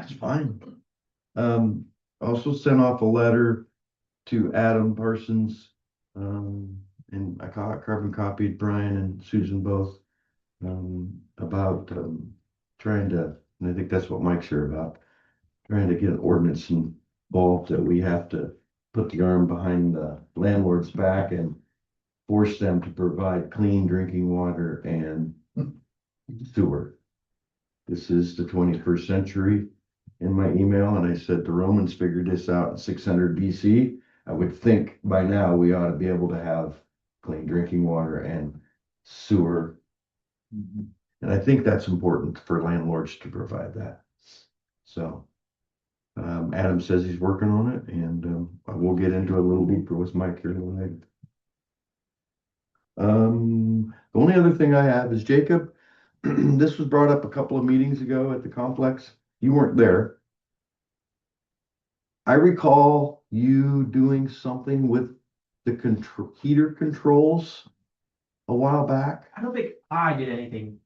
That's fine. Also sent off a letter to Adam Parsons. And I carbon copied Brian and Susan both, about, trying to, and I think that's what Mike's here about, trying to get an ordinance involved that we have to put the arm behind the landlord's back and force them to provide clean drinking water and sewer. This is the 21st century in my email, and I said the Romans figured this out in 600 BC. I would think by now we ought to be able to have clean drinking water and sewer. And I think that's important for landlords to provide that. So Adam says he's working on it, and we'll get into it a little deeper with Mike here later. The only other thing I have is Jacob. This was brought up a couple of meetings ago at the complex. You weren't there. I recall you doing something with the heater controls a while back. I don't think I did anything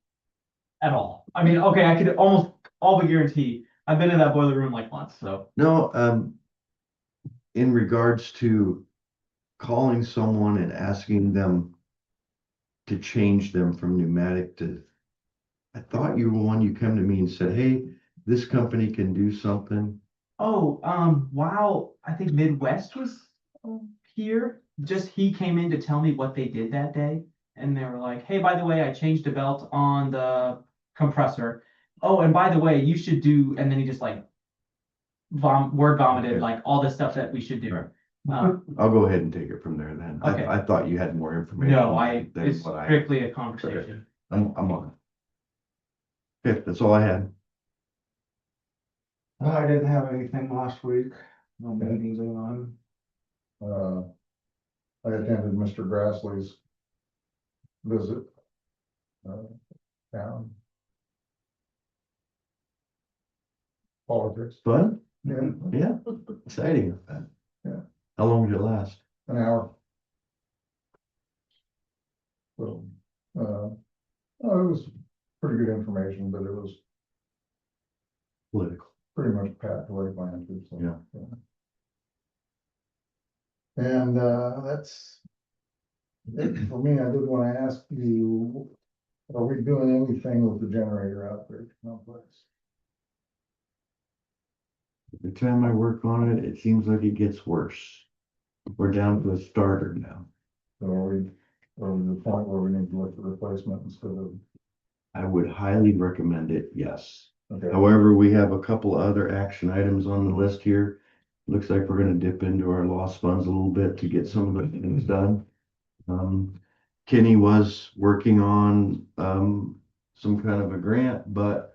at all. I mean, okay, I could almost all but guarantee I've been in that boiler room like once, so. No, in regards to calling someone and asking them to change them from pneumatic to, I thought you were one, you come to me and said, hey, this company can do something. Oh, wow, I think Midwest was here. Just he came in to tell me what they did that day. And they were like, hey, by the way, I changed a belt on the compressor. Oh, and by the way, you should do, and then he just like word vomited Okay. like all the stuff that we should do. Right. I'll go ahead and take it from there then. Okay. I thought you had more information. No, than it's what strictly a conversation. I'm on it. Okay, that's all I had. I didn't have anything last week, no meetings on. I attended Mr. Grassley's visit, down. Politics, Fun? yeah, Yeah, exciting. Yeah. How long did it last? an hour. So, oh, it was pretty good information, but it was Political. pretty much packed away planned. So, Yeah. And, that's it for me. I did want to ask you, are we doing anything with the generator out there at the complex? Every time I work on it, it seems like it gets worse. We're down to a starter now. So are we the point where we need to look at replacement instead of, I would highly recommend it, yes. okay, However, we have a couple other action items on the list here. Looks like we're gonna dip into our lost funds a little bit to get some of the things done. Kenny was working on, some kind of a grant, but,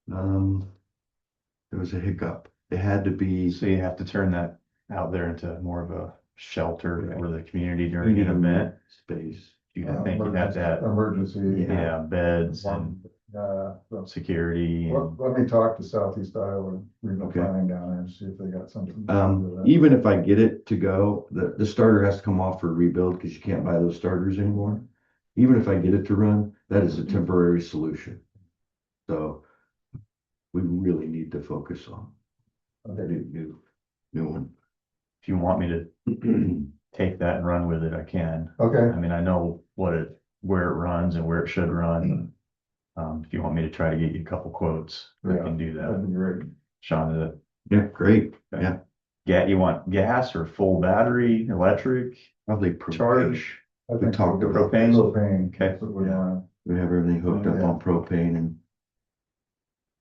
there was a hiccup. It had to be. So you have to turn that out there into more of a shelter Right. for the community We during need an a event. space. You think you'd have to have, emergency. yeah, beds and So security and, let me talk to Southeast Iowa Regional Okay. Planning down there and see if they got something. Even if I get it to go, the starter has to come off for rebuild because you can't buy those starters anymore. Even if I get it to run, that is a temporary solution. So we really need to focus on a new one. if you want me to take that and run with it, I can. Okay, I mean, I know where it runs and where it should run. If you want me to try to get you a couple quotes, I Yeah. can do that'd that. be great. Sean, Yeah, great. Yeah, you want gas or full battery, electric, probably propane. charge? I We think talked we'll about go propane. Propane. Okay. That's what we Yeah. want. We have everything hooked up Yeah. on propane, and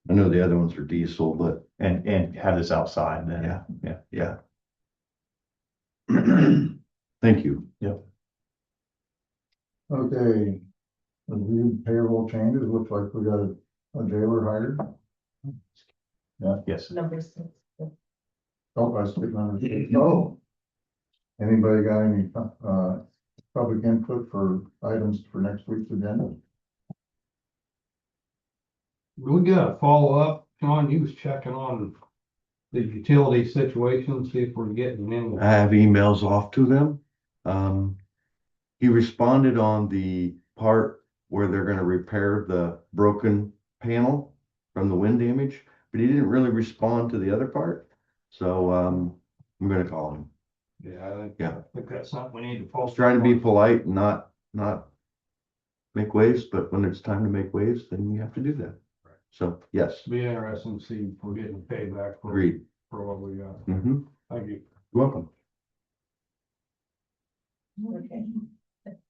I know the other ones are diesel, but And have this outside then. yeah. Thank you. Okay. Review payroll changes, looks like we got a jailer hired. Yes. Number 6. Oh, I skipped number 6. Oh. Anybody got any, public input for items for next week's agenda? We gotta follow up, John, you was checking on the utility situation, see if we're getting in. I have emails off to them. He responded on the part where they're gonna repair the broken panel from the wind damage, but he didn't really respond to the other part. So, I'm gonna call him. Yeah, Yeah. I think that's something we need to I follow. was trying to be polite and not make waves, but when it's time to make waves, then you have to do that. Right. So, yes, Be interesting to see if we're getting paid back agreed. for what we got. Mm-hmm. Thank you. You're welcome. Okay.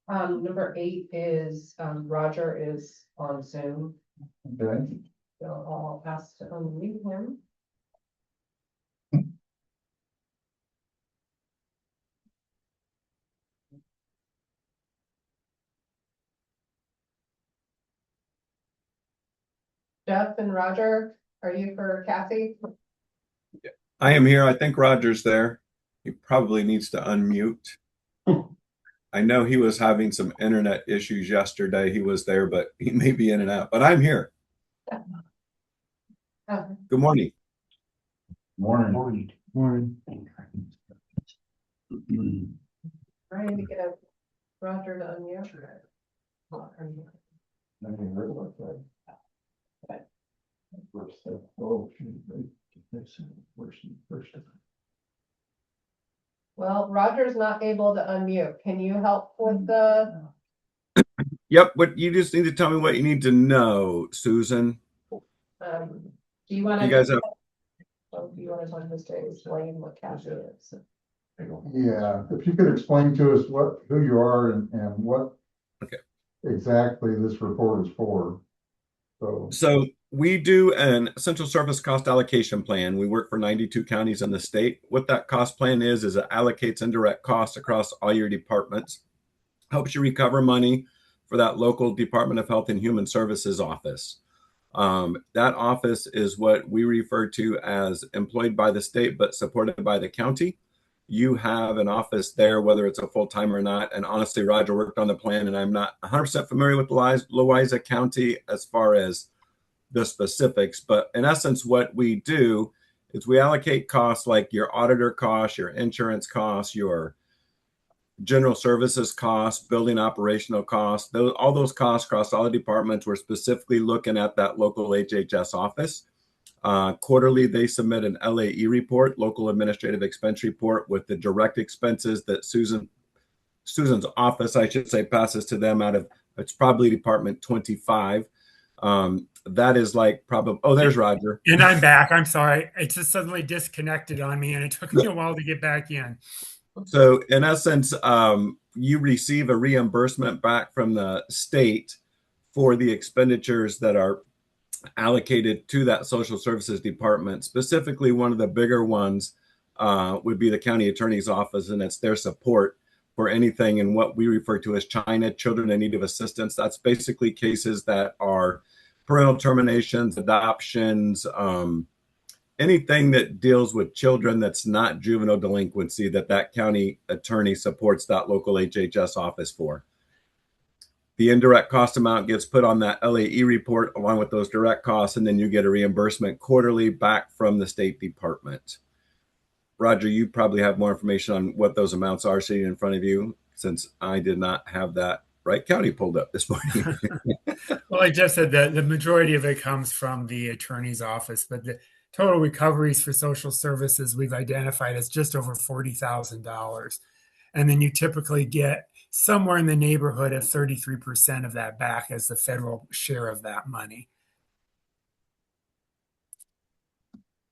Number 8 is, Roger is on Zoom, Okay. so I'll ask to unmute him. Jeff and Roger, are you for Kathy? I am here. I think Roger's there. He probably needs to unmute. I know he was having some internet issues yesterday. He was there, but he may be in and out. But I'm here. Oh, Good morning. Morning. Morning. trying to get a Roger to unmute. Well, Roger's not able to unmute. Can you help with the, Yep, but you just need to tell me what you need to know, Susan. do you want You to? guys have Do you want to just explain what Kathy is? Yeah, if you could explain to us who you are and what. Okay. Exactly this report is for. So we do an essential service cost allocation plan. We work for 92 counties in the state. What that cost plan is it allocates indirect costs across all your departments, helps you recover money for that local Department of Health and Human Services office. That office is what we refer to as employed by the state but supported by the county. You have an office there, whether it's a full-time or not. And honestly, Roger worked on the plan, and I'm not 100% familiar with Louisa County as far as the specifics. But in essence, what we do is we allocate costs like your auditor costs, your insurance costs, your general services costs, building operational costs, all those costs across all the departments. We're specifically looking at that local HHS office. Quarterly, they submit an LAE report, local administrative expense report, with the direct expenses that Susan's office, I should say, passes to them out of, it's probably Department 25. That is like probably, oh, there's Roger. And I'm back. I'm sorry. It just suddenly disconnected on me and it took me a while to get back in. So in essence, you receive a reimbursement back from the state for the expenditures that are allocated to that social services department. Specifically, one of the bigger ones would be the county attorney's office, and it's their support for anything in what we refer to as China, children in need of assistance. That's basically cases that are parental terminations, adoptions, anything that deals with children that's not juvenile delinquency, that county attorney supports that local HHS office for. The indirect cost amount gets put on that LAE report along with those direct costs, and then you get a reimbursement quarterly back from the State Department. Roger, you probably have more information on what those amounts are sitting in front of you, since I did not have that Wright County pulled up this morning. Well, I just said that the majority of it comes from the attorney's office, but the total recoveries for social services we've identified as just over $40,000. And then you typically get somewhere in the neighborhood of 33% of that back as the federal share of that money.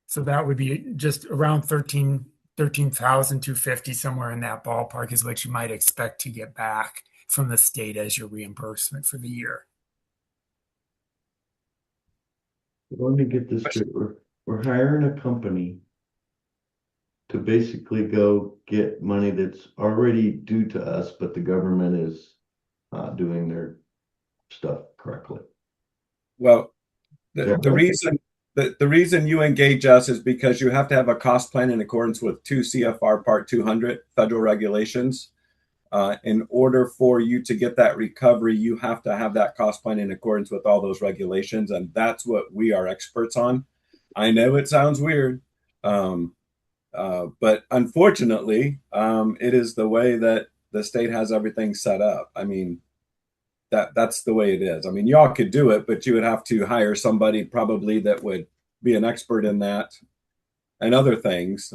So that would be just around 13,250, somewhere in that ballpark is what you might expect to get back from the state as your reimbursement for the year. Let me get this straight. We're hiring a company to basically go get money that's already due to us, but the government is doing their stuff correctly. Well, the reason you engage us is because you have to have a cost plan in accordance with 2 CFR Part 200 federal regulations. In order for you to get that recovery, you have to have that cost plan in accordance with all those regulations, and that's what we are experts on. I know it sounds weird, but unfortunately, it is the way that the state has everything set up. I mean, that's the way it is. I mean, y'all could do it, but you would have to hire somebody probably that would be an expert in that and other things.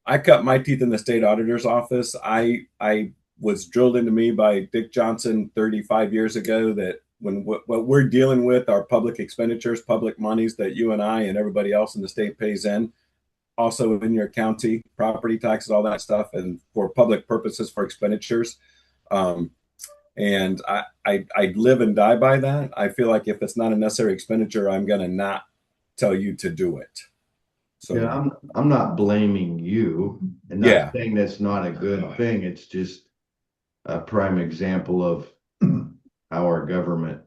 I cut my teeth in the state auditor's office. I was drilled into me by Dick Johnson 35 years ago that when what we're dealing with are public expenditures, public monies that you and I and everybody else in the state pays in, also in your county, property taxes, all that stuff, and for public purposes for expenditures. And I live and die by that. I feel like if it's not a necessary expenditure, I'm going to not tell you to do it. So Yeah, I'm not blaming you and Yeah. not saying that's not a good thing. It's just a prime example of how our government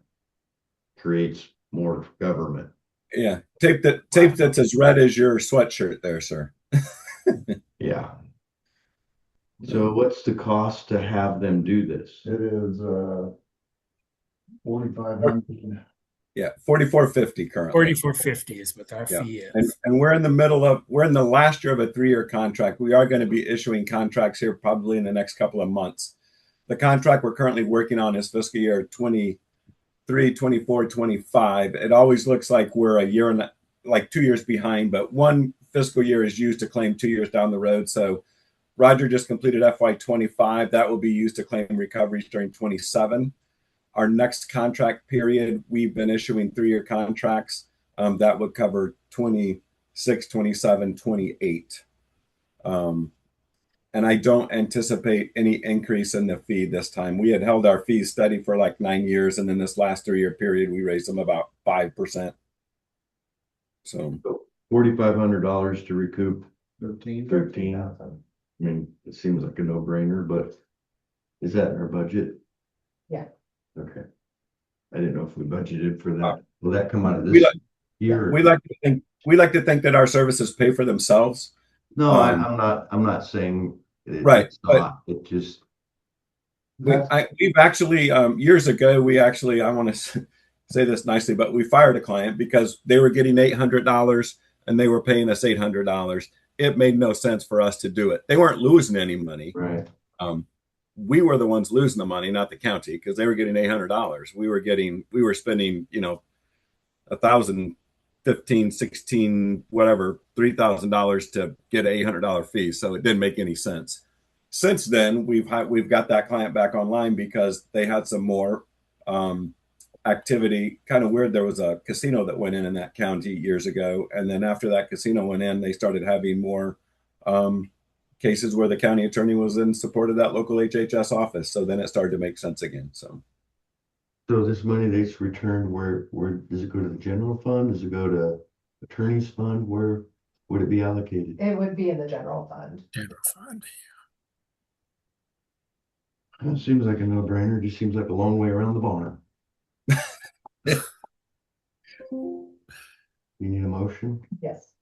creates more government. yeah, tape that's as red as your sweatshirt there, sir. Yeah. So what's the cost to have them do this? It is, 4,500. Yeah, 44.50 currently. 44.50 is what our Yeah. fee is. And we're in the last year of a 3-year contract. We are going to be issuing contracts here probably in the next couple of months. The contract we're currently working on is fiscal year 23, 24, 25. It always looks like we're a year and like 2 years behind, but one fiscal year is used to claim 2 years down the road. So Roger just completed FY25. That will be used to claim recoveries during 27. Our next contract period, we've been issuing 3-year contracts that would cover 26, 27, 28. And I don't anticipate any increase in the fee this time. We had held our fees steady for like 9 years, and then this last 3-year period, we raised them about 5%. So $4,500 to recoup 13. 13. I mean, it seems like a no-brainer, but is that in our budget? Yeah. Okay. I didn't know if we budgeted for that. Will that come out of We this like- year? we like to think that our services pay for themselves. No, I'm not saying Right, it's but- not. It just, We've actually years ago I want to say this nicely, but we fired a client because they were getting $800 and they were paying us $800. It made no sense for us to do it. They weren't losing any money. right. We were the ones losing the money, not the county, because they were getting $800. We were spending, $1,000, $15, $16, whatever, $3,000 to get an $800 fee. So it didn't make any sense. Since then, we've got that client back online because they had some more activity. Kind of weird. There was a casino that went in that county years ago, and then after that casino went in, they started having more cases where the county attorney was in support of that local HHS office. So then it started to make sense again. So this money that's returned, where does it go to the general fund? Does it go to attorney's fund? Where would it be allocated? It would be in the general fund. General fund. It seems like a no-brainer. Just seems like a long way around the barn. You need a motion? Yes.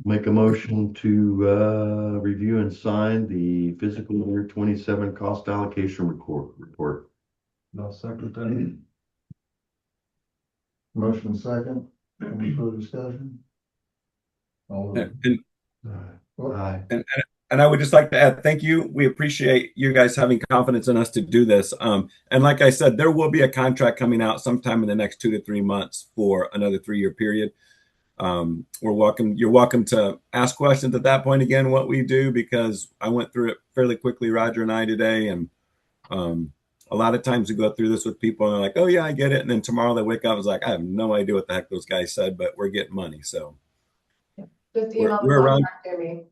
Make a motion to review and sign the fiscal year 27 cost allocation report. No second that. Motion second. Any further discussion? All those- Aye. And I would just like to add, thank you. We appreciate you guys having confidence in us to do this. And like I said, there will be a contract coming out sometime in the next 2 to 3 months for another 3-year period. You're welcome to ask questions at that point again, what we do, because I went through it fairly quickly, Roger and I today. And a lot of times we go through this with people and they're like, oh yeah, I get it. And then tomorrow they wake up and it's like, I have no idea what the heck those guys said, but we're getting money. So Just email We're the around- contract to me.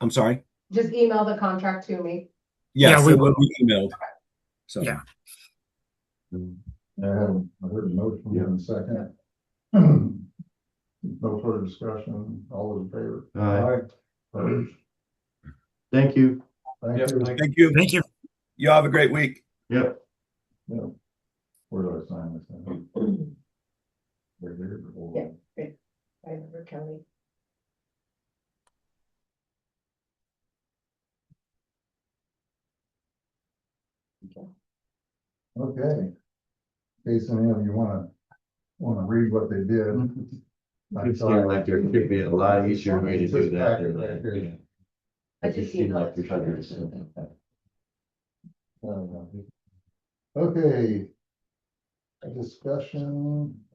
I'm sorry. Just email the contract to me. Yes, Yeah, we it will be emailed. So Yeah. I heard a motion in a second. No further discussion. All those in favor? Aye. Opposed? Thank you. Thank Yep, you. thank you. Thank you. You have a great week. Yep. Yeah. Where do I sign this? thing? Right there, or- Yeah. By River County. Okay. In case any of you wanna read what they did. It seemed like there could be a lot easier way to do that. I It just seemed emailed like it. there should be. Okay. A discussion.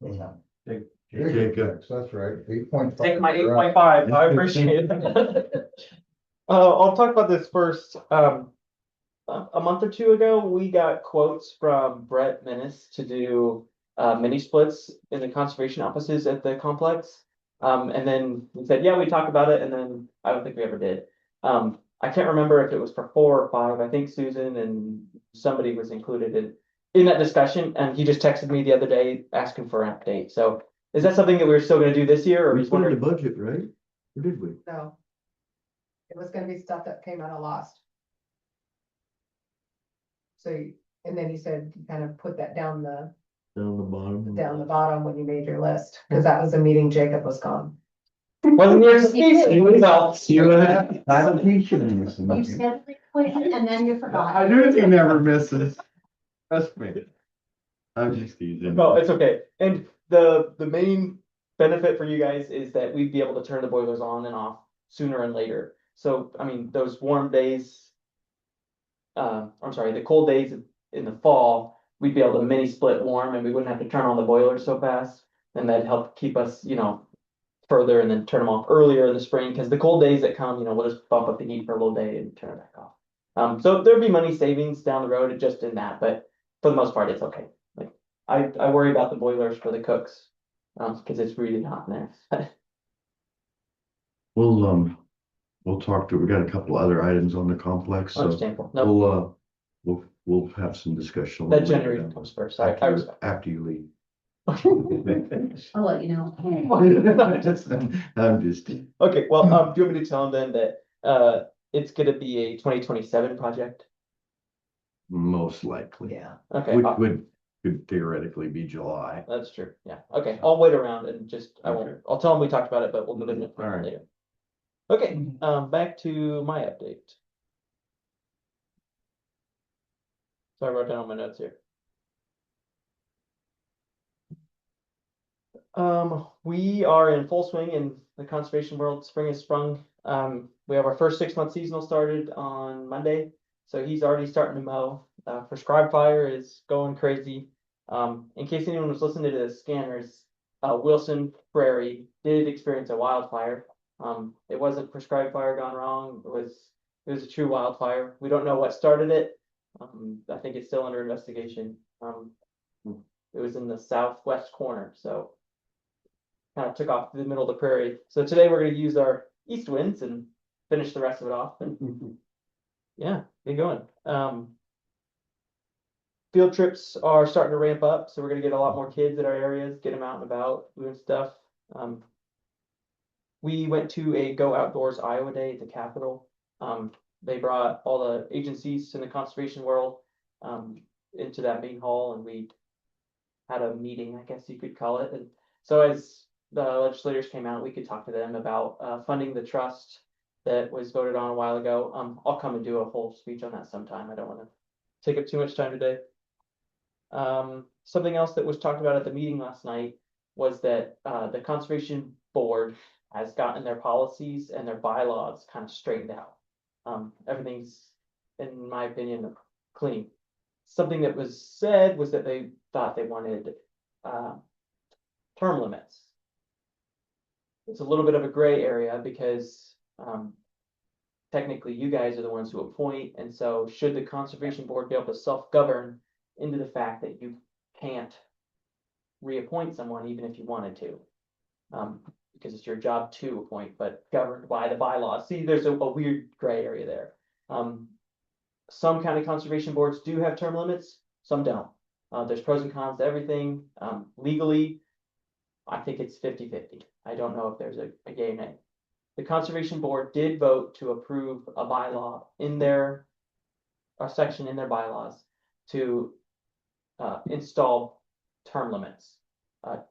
Jacob. That's right, 8.5. Take my 8.5, I appreciate it. I'll talk about this first. A month or two ago, we got quotes from Brett Menace to do mini splits in the conservation offices at the complex. And then we said, yeah, we talked about it, and then I don't think we ever did. I can't remember if it was for 4 or 5. I think Susan and somebody was included in that discussion, and he just texted me the other day asking for an update. So is that something that we're still gonna do this year, or We just put in the wondering? budget, right? Or did we? No. It was gonna be stuff that came out of Lost. So, and then you said you kind of put that down the bottom when you made your list, because that was the meeting Jacob was gone. Well, there's well, I don't teach you this. You scheduled the appointment and then you forgot. I do, he never misses. Trust me. I'm just teasing. no, it's okay. And the main benefit for you guys is that we'd be able to turn the boilers on and off sooner and later. So, I mean, those warm days, I'm sorry, the cold days in the fall, we'd be able to mini split warm and we wouldn't have to turn on the boilers so fast. And that'd help keep us, further and then turn them off earlier in the spring, because the cold days that come, we'll just bump up the heat for a little day and turn it back off. So there'd be money savings down the road just in that, but for the most part, it's okay. Like I worry about the boilers for the cooks, because it's really hot in there. We'll talk to, we got a couple other items on the complex, so Understandable. No, we'll have some discussion. that generator comes first. I respect. After you leave. I'll let you know. I'm just. Okay, well, do you want me to tell them then that it's gonna be a 2027 project? Most likely. Yeah. Okay, Which could theoretically be July. that's true. Yeah. Okay, I'll wait around and just I'll tell them we talked about it, but we'll move it All right. later. Okay, back to my update. So I wrote down my notes here. We are in full swing in the conservation world. Spring has sprung. We have our first 6-month seasonal started on Monday, so he's already starting to mow. Prescribed fire is going crazy. In case anyone was listening to the scanners, Wilson Prairie did experience a wildfire. It wasn't prescribed fire gone wrong. It was a true wildfire. We don't know what started it. I think it's still under investigation. It was in the southwest corner, so kind of took off through the middle of the prairie. So today we're going to use our east winds and finish the rest of it off. And yeah, get going. Field trips are starting to ramp up, so we're going to get a lot more kids at our areas, get them out and about doing stuff. We went to a Go Outdoors Iowa Day at the Capitol. They brought all the agencies in the conservation world into that main hall, and we had a meeting, I guess you could call it. And so as the legislators came out, we could talk to them about funding the trust that was voted on a while ago. I'll come and do a whole speech on that sometime. I don't want to take up too much time today. Something else that was talked about at the meeting last night was that the Conservation Board has gotten their policies and their bylaws kind of straightened out. Everything's, in my opinion, clean. Something that was said was that they thought they wanted term limits. It's a little bit of a gray area because technically you guys are the ones who appoint, and so should the Conservation Board be able to self-govern into the fact that you can't reappoint someone even if you wanted to, because it's your job to appoint, but governed by the bylaws. See, there's a weird gray area there. Some county conservation boards do have term limits, some don't. There's pros and cons to everything. Legally, I think it's 50-50. I don't know if there's a yay or nay. The Conservation Board did vote to approve a bylaw in a section in their bylaws to install term limits,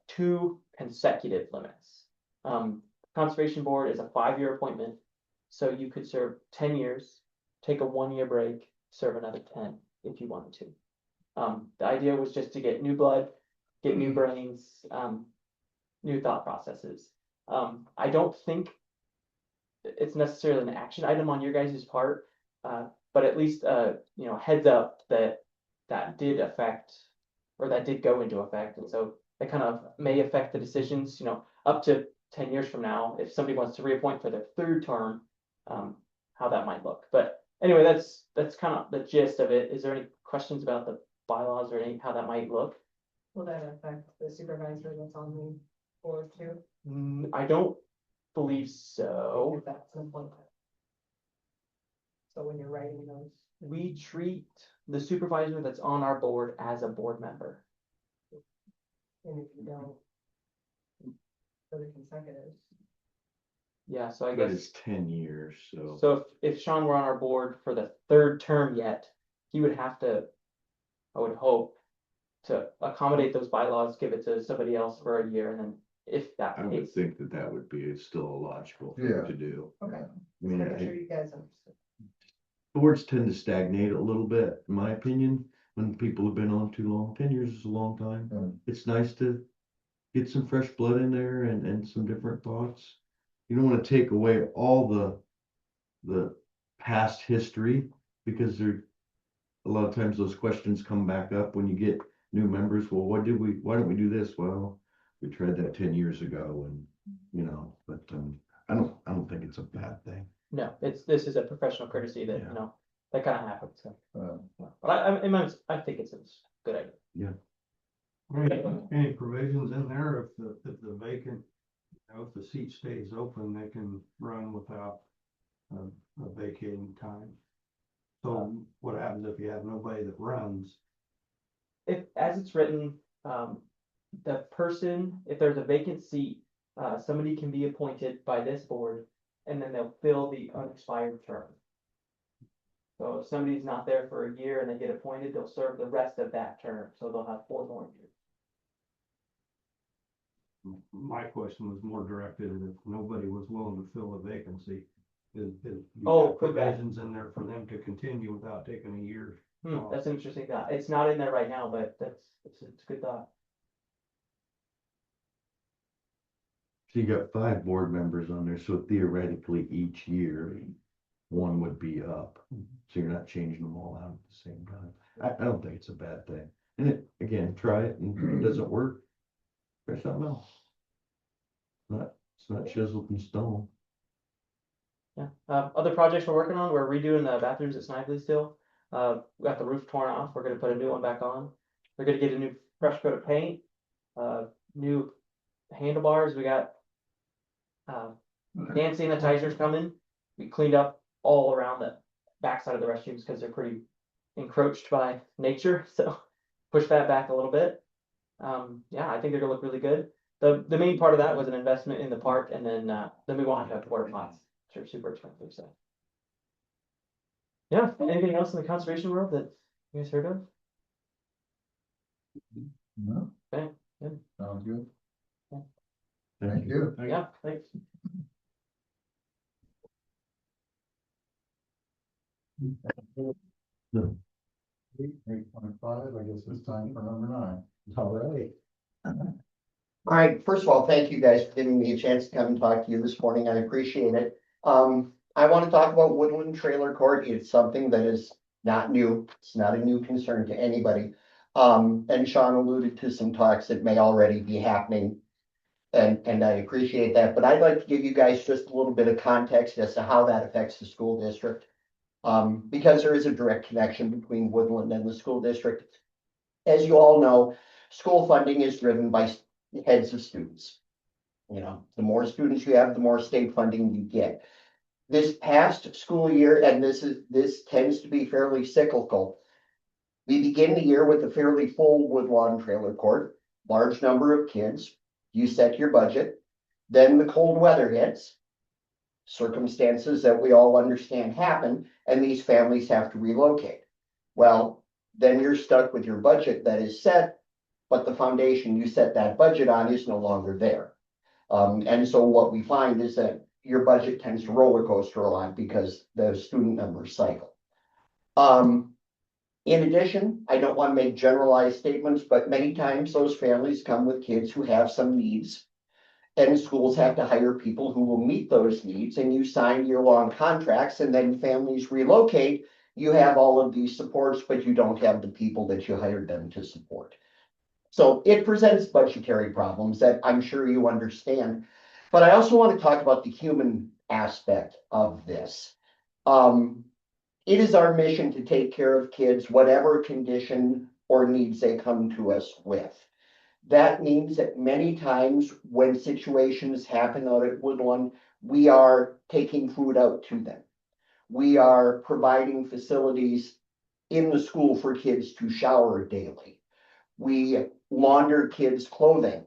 2 consecutive limits. Conservation Board is a 5-year appointment, so you could serve 10 years, take a 1-year break, serve another 10 if you wanted to. The idea was just to get new blood, get new brains, new thought processes. I don't think it's necessarily an action item on your guys' part, but at least heads up that did affect, or that did go into effect, and so that kind of may affect the decisions, up to 10 years from now, if somebody wants to reappoint for their third term, how that might look. But anyway, that's kind of the gist of it. Is there any questions about the bylaws or how that might look? Will that affect the supervisor that's on the board too? I don't believe so. If that's important. So when you're writing those, We treat the supervisor that's on our board as a board member. and if you don't. For the consecutives. Yeah, so I But guess, it's 10 years, so. so if Sean were on our board for the third term yet, he would have to, I would hope, to accommodate those bylaws, give it to somebody else for a year, and then if that I would case. think that that would be still a logical thing Yeah. to do. Okay. I Just mean, making sure you guys understand. boards tend to stagnate a little bit, in my opinion, when people have been on too long. 10 years is a long time. Mm. It's nice to get some fresh blood in there and some different thoughts. You don't want to take away all the past history, because there, a lot of times those questions come back up when you get new members. Well, why don't we do this? Well, we tried that 10 years ago, and but I don't think it's a bad thing. No, this is a professional courtesy that, Yeah. that kind of happens, so. Uh, But I think it's a good idea. Any provisions in there if the vacant, if the seat stays open, they can run without a vacating time? So what happens if you have nobody that runs? If, as it's written, the person, if there's a vacant seat, somebody can be appointed by this board, and then they'll fill the unexpired term. So if somebody's not there for a year and they get appointed, they'll serve the rest of that term, so they'll have 4 more years. My question was more directed at if nobody was willing to fill a vacancy. Is you Oh, got could that- provisions in there for them to continue without taking a year? That's an interesting thought. It's not in there right now, but it's a good thought. So you got 5 board members on there, so theoretically each year one would be up. So you're not changing them all out at the same time. I don't think it's a bad thing. And again, try it, and if it doesn't work, try something else. It's not chiseled in stone. Yeah, other projects we're working on, we're redoing the bathrooms at Snively still. We got the roof torn off, we're gonna put a new one back on. We're gonna get a new fresh coat of paint, new handlebars, we got hand sanitizers coming. We cleaned up all around the backside of the restrooms because they're pretty encroached by nature, so push that back a little bit. Yeah, I think they're gonna look really good. The main part of that was an investment in the park, and then we won't have porta pots, which are super expensive, so. Yeah, anything else in the conservation world that you guys heard of? No, Okay, good. sounds good. Yeah. Thank you. Yeah, thanks. No. 8:25, I guess it's time for number 9. All right. All right, first of all, thank you guys for giving me a chance to come and talk to you this morning. I appreciate it. I want to talk about Woodland Trailer Court. It's something that is not new. It's not a new concern to anybody. And Sean alluded to some talks that may already be happening. And I appreciate that, but I'd like to give you guys just a little bit of context as to how that affects the school district. Because there is a direct connection between Woodland and the school district. As you all know, school funding is driven by heads of students. The more students you have, the more state funding you get. This past school year, and this tends to be fairly cyclical. We begin the year with a fairly full Woodlawn Trailer Court, large number of kids. You set your budget. Then the cold weather hits. Circumstances that we all understand happen, and these families have to relocate. Well, then you're stuck with your budget that is set, but the foundation you set that budget on is no longer there. And so what we find is that your budget tends to roller coaster a lot because the student numbers cycle. In addition, I don't want to make generalized statements, but many times those families come with kids who have some needs. And schools have to hire people who will meet those needs, and you sign year-long contracts, and then families relocate. You have all of these supports, but you don't have the people that you hired them to support. So it presents budgetary problems that I'm sure you understand. But I also want to talk about the human aspect of this. It is our mission to take care of kids, whatever condition or needs they come to us with. That means that many times when situations happen out at Woodlawn, we are taking food out to them. We are providing facilities in the school for kids to shower daily. We launder kids' clothing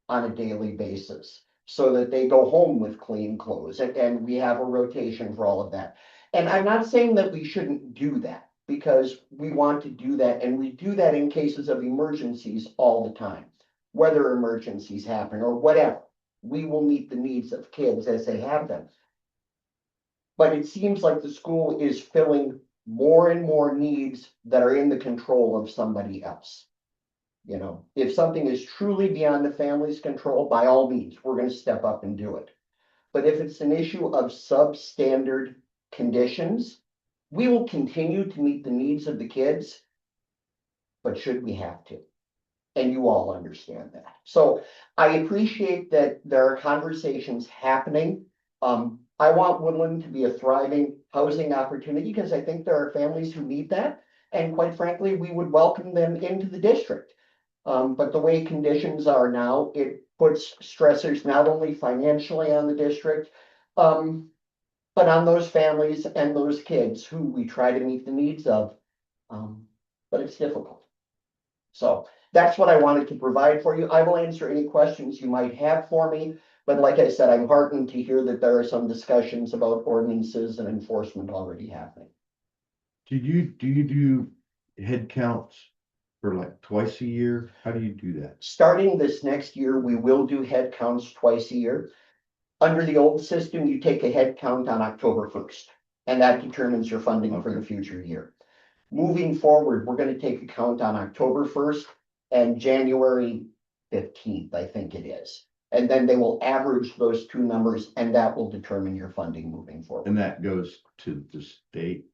on a daily basis so that they go home with clean clothes, and we have a rotation for all of that. And I'm not saying that we shouldn't do that, because we want to do that, and we do that in cases of emergencies all the time. Whether emergencies happen or whatever, we will meet the needs of kids as they have them. But it seems like the school is filling more and more needs that are in the control of somebody else. You know, if something is truly beyond the family's control, by all means, we're going to step up and do it. But if it's an issue of substandard conditions, we will continue to meet the needs of the kids. But should we have to? And you all understand that. So I appreciate that there are conversations happening. I want Woodland to be a thriving housing opportunity because I think there are families who need that. And quite frankly, we would welcome them into the district. But the way conditions are now, it puts stressors not only financially on the district, but on those families and those kids who we try to meet the needs of. But it's difficult. So that's what I wanted to provide for you. I will answer any questions you might have for me. But like I said, I'm heartened to hear that there are some discussions about ordinances and enforcement already happening. Do you do head counts for like twice a year? How do you do that? Starting this next year, we will do head counts twice a year. Under the old system, you take a head count on October 1st, and that determines your funding for the future year. Moving forward, we're going to take a count on October 1st and January 15th, I think it is. And then they will average those two numbers, and that will determine your funding moving forward. And that goes to the state?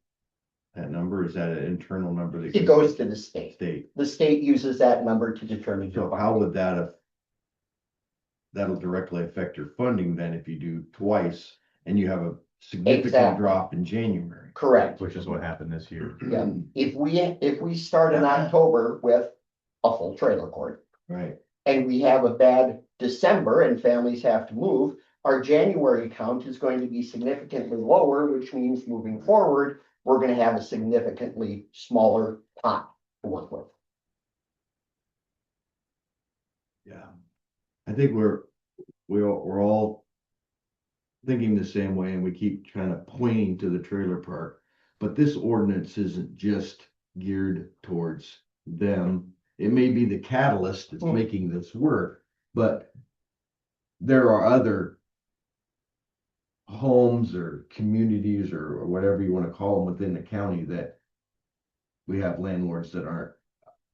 That number, is that an internal number? It goes to the state. State. The state uses that number to determine. So how would that that'll directly affect your funding then if you do twice and you have a significant Exactly. drop in January? Correct. Which is what happened this year. Yeah, if we start in October with a full trailer court Right. and we have a bad December and families have to move, our January count is going to be significantly lower, which means moving forward, we're going to have a significantly smaller pot to work with. Yeah. I think we're all thinking the same way, and we keep kind of pointing to the trailer park. But this ordinance isn't just geared towards them. It may be the catalyst that's making this work, but there are other homes or communities or whatever you want to call them within the county that we have landlords that aren't,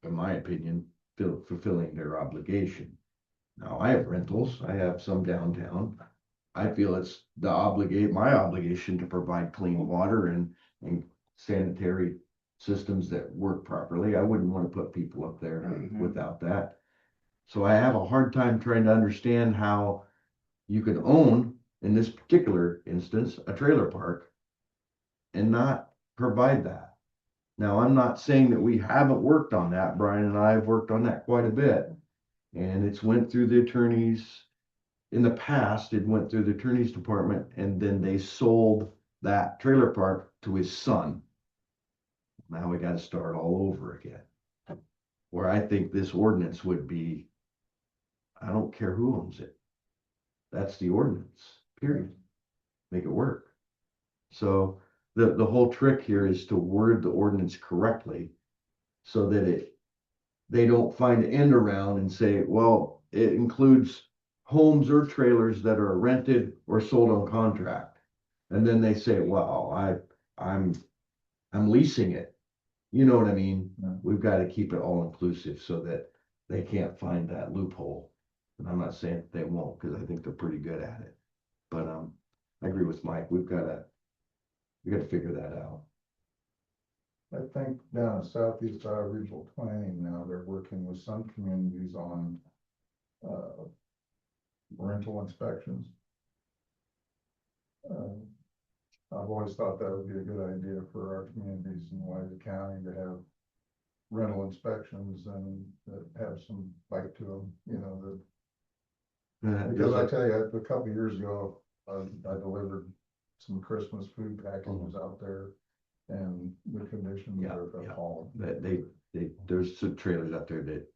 in my opinion, fulfilling their obligation. Now, I have rentals. I have some downtown. I feel it's my obligation to provide clean water and sanitary systems that work properly. I wouldn't want to put people up there without that. So I have a hard time trying to understand how you can own, in this particular instance, a trailer park and not provide that. Now, I'm not saying that we haven't worked on that. Brian and I have worked on that quite a bit. And it's went through the attorneys. In the past, it went through the attorney's department, and then they sold that trailer park to his son. Now we got to start all over again. Where I think this ordinance would be, I don't care who owns it. That's the ordinance, period. Make it work. So the whole trick here is to word the ordinance correctly so that they don't find an end around and say, well, it includes homes or trailers that are rented or sold on contract. And then they say, well, I'm leasing it. You know what I mean? We've got to keep it all inclusive so that they can't find that loophole. And I'm not saying that they won't, because I think they're pretty good at it. But I agree with Mike. We got to figure that out. I think down at Southeast Iowa Regional Planning now, they're working with some communities on, rental inspections. I've always thought that would be a good idea for our communities in Louisa County to have rental inspections and that have some bite to them, you know, because I tell you, a couple of years ago, I delivered some Christmas food packages out there and the conditions Yeah, are yeah. appalling. There's some trailers out there that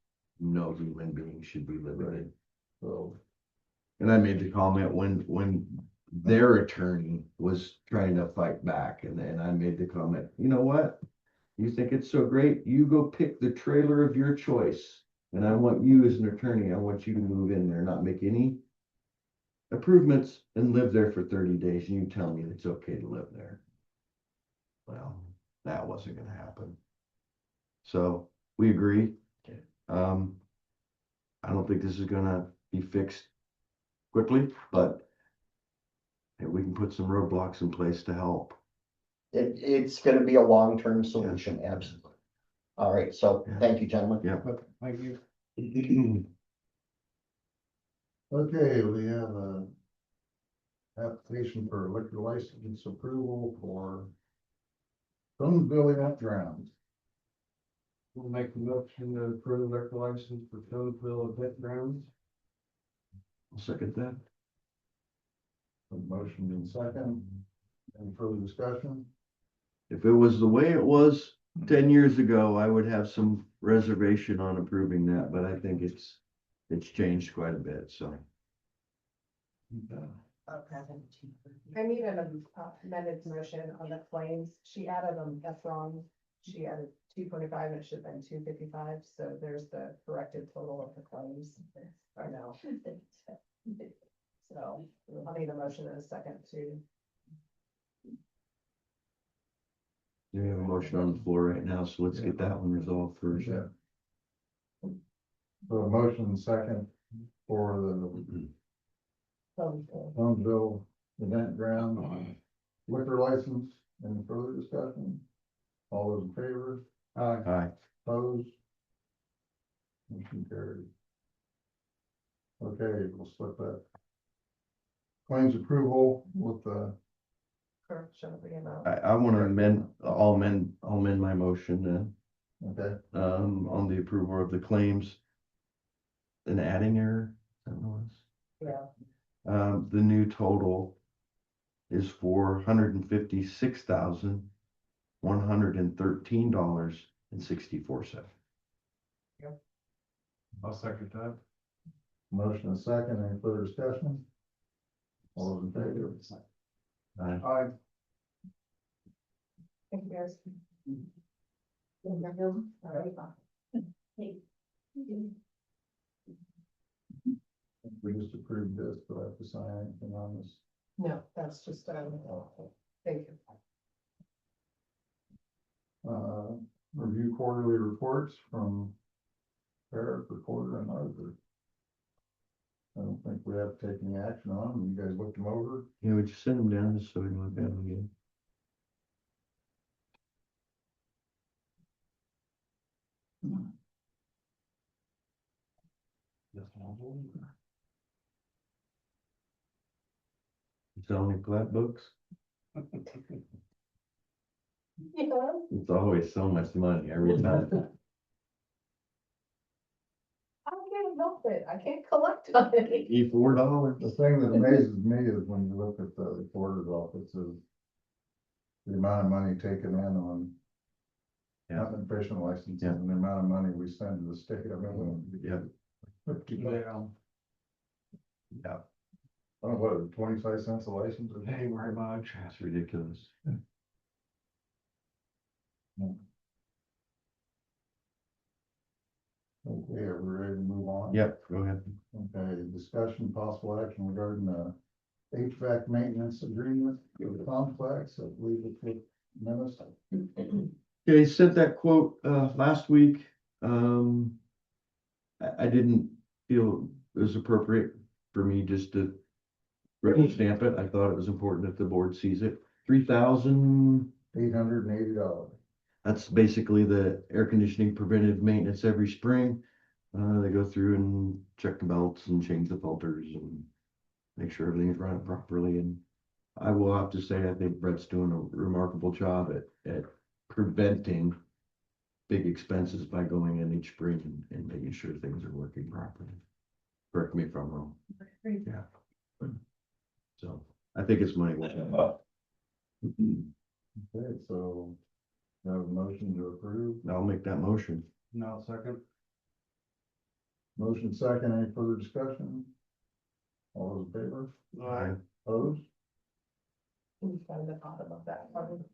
no human being should be living in. So, And I made the comment when their attorney was trying to fight back, and then I made the comment, you know what? You think it's so great, you go pick the trailer of your choice. And I want you as an attorney, I want you to move in there, not make any improvements and live there for 30 days, and you tell me it's okay to live there. Well, that wasn't gonna happen. So we agree. I don't think this is gonna be fixed quickly, but if we can put some roadblocks in place to help. It's gonna be a long-term solution, absolutely. All right, so Yeah. thank you, gentlemen. Yeah. Thank you. okay, we have a application for liquor license approval for Stonesville Event Grounds. We'll make the motion to approve liquor license for Stonesville Event Grounds. I'll second that. A motion in second. Any further discussion? If it was the way it was 10 years ago, I would have some reservation on approving that, but I think it's changed quite a bit, so. I need an amended motion on the claims. She added them, that's wrong. She added 225 and it should have been 255, so there's the corrected total of the claims right now. So I'll need a motion in a second to. We have a motion on the floor right now, so let's get that one resolved first. Yeah. So a motion and second for the Stonesville Event Ground liquor license. Any further discussion? All those in favor? Aye. Opposed? Motion carried. Okay, we'll slip that. Claims approval with the, Correction of the amount. I want to I'll amend my motion then, okay, on the approval of the claims. An adding error, that was. Yeah, The new total is $456,113.64. I'll second that. motion and second. Any further discussion? All those in favor? Aye. Aye. thank you guys. We just approved this, but I have to sign anything on this. No, that's just, thank you. Review quarterly reports from Eric, Recorder, and Auditor. I don't think we have to take any action on them. You guys looked them over? Yeah, would you send them down just so we can look at them again? It's only plat books. It's always so much money every time. I can't help it. I can't collect on it. $4. The thing that amazes me is when you look at the recorder's offices, the amount of money taken in on hunting and fishing licenses Yeah. and the amount of money we send to the state. I mean, Yeah. Yeah. I don't know, what, 25 cents a license? or Thank you very much. It's ridiculous. Okay, are we ready to move on? Yep, go ahead. Okay, discussion possible action regarding the HVAC maintenance agreement with the complex, I believe it's with Minnesota. Okay, sent that quote last week. I didn't feel it was appropriate for me just to rubber stamp it. I thought it was important that the board sees it. $3,000. $880. That's basically the air conditioning preventive maintenance every spring. They go through and check the belts and change the filters and make sure everything's running properly. And I will have to say, I think Brett's doing a remarkable job at preventing big expenses by going in each spring and making sure things are working properly. Correct me if I'm wrong. Yeah. So I think it's money well. Okay, so we have a motion to approve. I'll make that motion. No, second. Motion second, any further discussion? All those in favor? Aye. Opposed? Who's on the bottom of that one?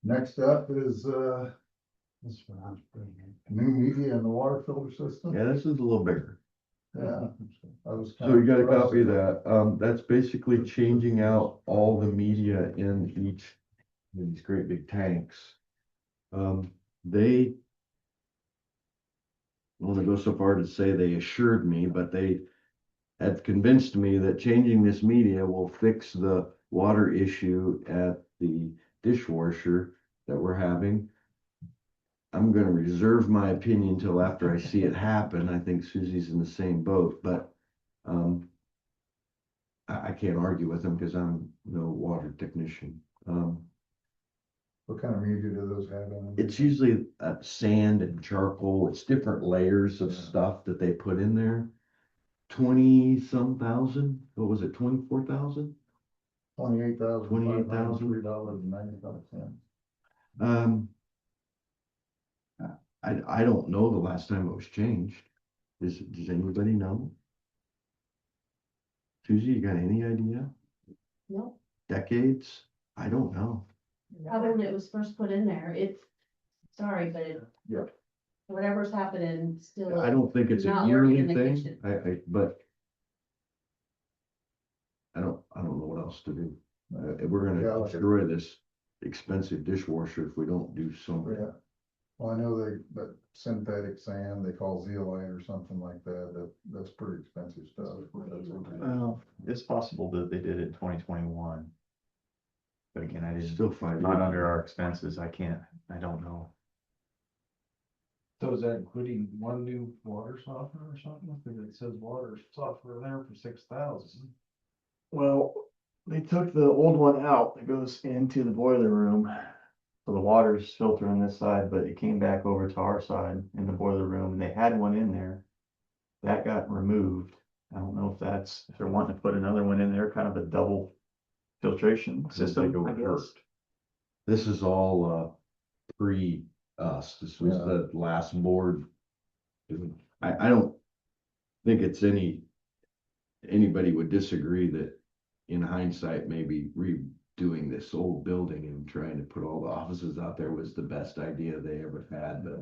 Next up is, this one I was bringing. New media in the water filter system. Yeah, this is a little bigger. Yeah. I was So you got a impressed. copy of that. That's basically changing out all the media in these great big tanks. They I want to go so far to say they assured me, but they had convinced me that changing this media will fix the water issue at the dishwasher that we're having. I'm going to reserve my opinion till after I see it happen. I think Susie's in the same boat, but I can't argue with them because I'm no water technician. What kind of media do those have in them? It's usually sand and charcoal. It's different layers of Yeah. stuff that they put in there. 20 some thousand. What was it? 24,000? $28,503.95. I don't know the last time it was changed. Does anybody know? Susie, you got any idea? No, Decades? I don't know. probably when it was first put in there, it's, sorry, but it. Yeah. Whatever's happening still. I don't think it's a not yearly working in the thing. kitchen. But I don't know what else to do. We're Yeah, gonna like a- destroy this expensive dishwasher if we don't do Yeah. something. Well, I know that synthetic sand, they call zeolite or something like that, that's pretty expensive stuff. Well, it's possible that they did it in 2021. But again, I didn't, Still 5 not years. under our expenses, I don't know. So is that including one new water softener or something? Because it says water softener there for 6,000. Well, they took the old one out that goes into the boiler room. So the water's filtering this side, but it came back over to our side in the boiler room and they had one in there. That got removed. I don't know if they're wanting to put another one in there, kind of a double filtration think system, it I would guess. hurt. This is all pre us. This was Yeah. the last board. I don't think it's anybody would disagree that in hindsight, maybe redoing this old building and trying to put all the offices out there was the best idea they ever had, but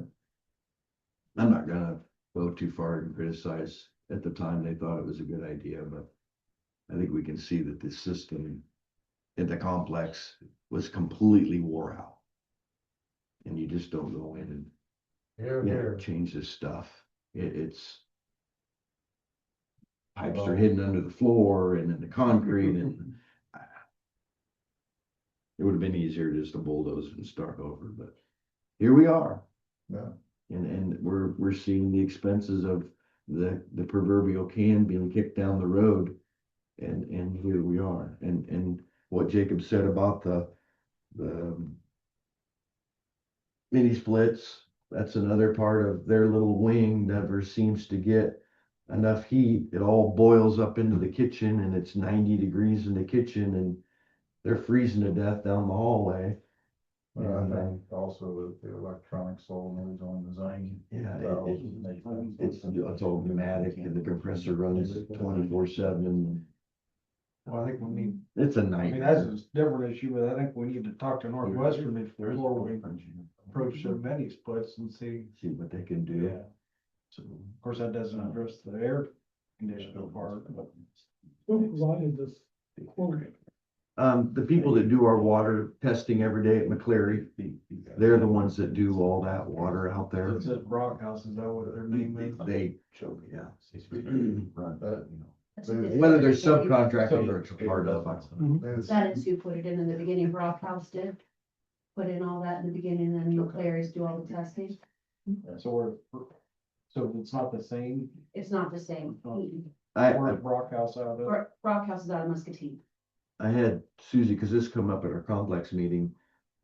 I'm not gonna go too far and criticize. At the time, they thought it was a good idea, but I think we can see that the system in the complex was completely wore out. And you just don't go in and change this stuff. It's pipes are hidden under the floor and in the concrete and it would have been easier just to bulldoze and start over, but here we are. Yeah. And we're seeing the expenses of the proverbial can being kicked down the road. And here we are. And what Jacob said about the mini splits, that's another part of their little wing never seems to get enough heat. It all boils up into the kitchen and it's 90 degrees in the kitchen and they're freezing to death down the hallway. Well, I think also the electronic solenoids on the zone. Yeah, valves make sense. it's all pneumatic and the compressor runs 24/7. Well, I think we need, It's a I mean, nightmare. that's a different issue, but I think we need to talk to Northwestern before we approach their mini splits and see. See what they can do. Yeah. So, Of course, that doesn't address the air conditioner part, but. Who provided this quote? the people that do our water testing every day at McCleary, they're the ones that do all that water out there. It says Brockhouse, is that what their name is? They show me, yeah. But That's what they Whether said they're at the beginning. subcontracting or it's a part of. It's- That is who put it in the beginning, Brockhouse did. Put in all that in the beginning, and then Clary's do all the testing. So it's not the same, It's not the same. I Brockhouse out of? Brockhouse is out of Muscatine. I had Susie, because this come up at our complex meeting.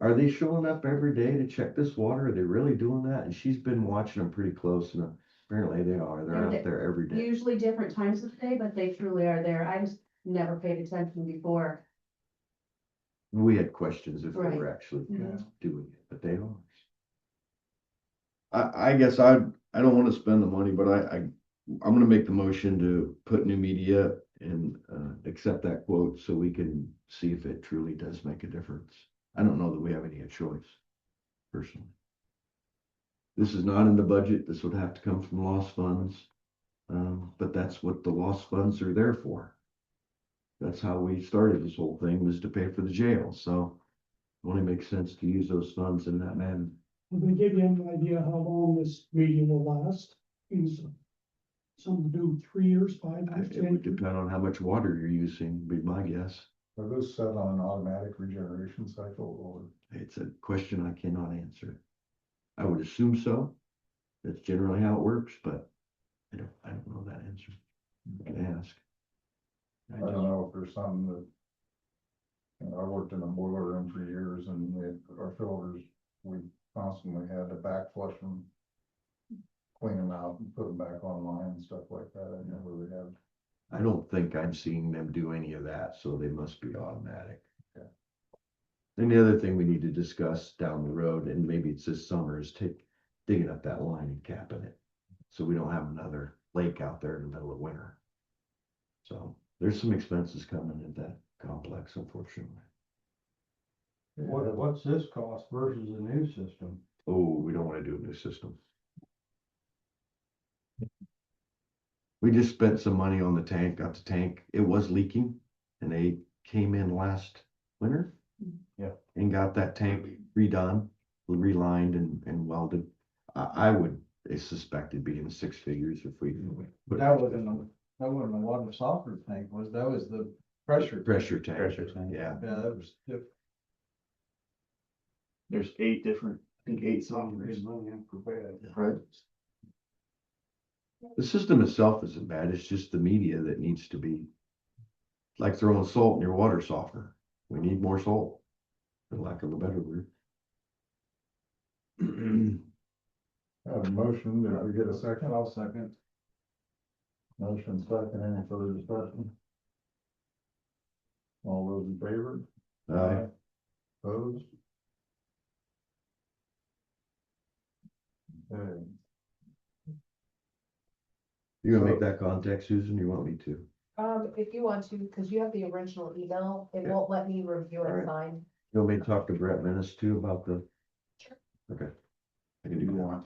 Are they showing up every day to check this water? Are they really doing that? And she's been watching them pretty close, and apparently they are. They're out there every day. Usually different times of the day, but they truly are there. I just never paid attention before. We had questions if they Right. were actually Mhm. doing it, but they are. I guess I don't want to spend the money, but I'm gonna make the motion to put new media and accept that quote so we can see if it truly does make a difference. I don't know that we have any choice, personally. This is not in the budget. This would have to come from lost funds. But that's what the lost funds are there for. That's how we started this whole thing, was to pay for the jail, so it only makes sense to use those funds in that manner. Will they give you an idea how long this meeting will last? Is some do 3 years, 5 years, It 10 would years? depend on how much water you're using, be my guess. Are those set on an automatic regeneration cycle or? It's a question I cannot answer. I would assume so. That's generally how it works, but I don't know that answer. I can ask. I don't know if there's some that. You know, I worked in a boiler room for years and our filters, we constantly had to back flush them. Clean them out and put them back online and stuff like that. I never really had. I don't think I'm seeing them do any of that, so they must be automatic. Okay. And the other thing we need to discuss down the road, and maybe it's this summer, is digging up that line and capping it. So we don't have another lake out there in the middle of winter. So there's some expenses coming in that complex, unfortunately. What's this cost versus a new system? Oh, we don't want to do a new system. We just spent some money on the tank, got the tank, it was leaking, and they came in last winter. Yeah. And got that tank redone, relined and welded. I would suspect it'd be in the 6 figures if we. That wasn't a water softener tank, that was the pressure. Pressure tank. Pressure tank. Yeah, Yeah, that was. There's 8 different, I think 8 cylinders. Right. the system itself isn't bad, it's just the media that needs to be. Like throwing salt in your water softener, we need more salt, for lack of a better word. I have a motion, did we get a second? I'll second. Motion second, any further discussion? All those in favor? Opposed? Okay. You gonna make that contact, Susan, you want me to? If you want to, because you have the original email, it Yeah. won't let me review All right. and sign. You want me to talk to Brett Menace too about the? Sure. Okay. I can do that.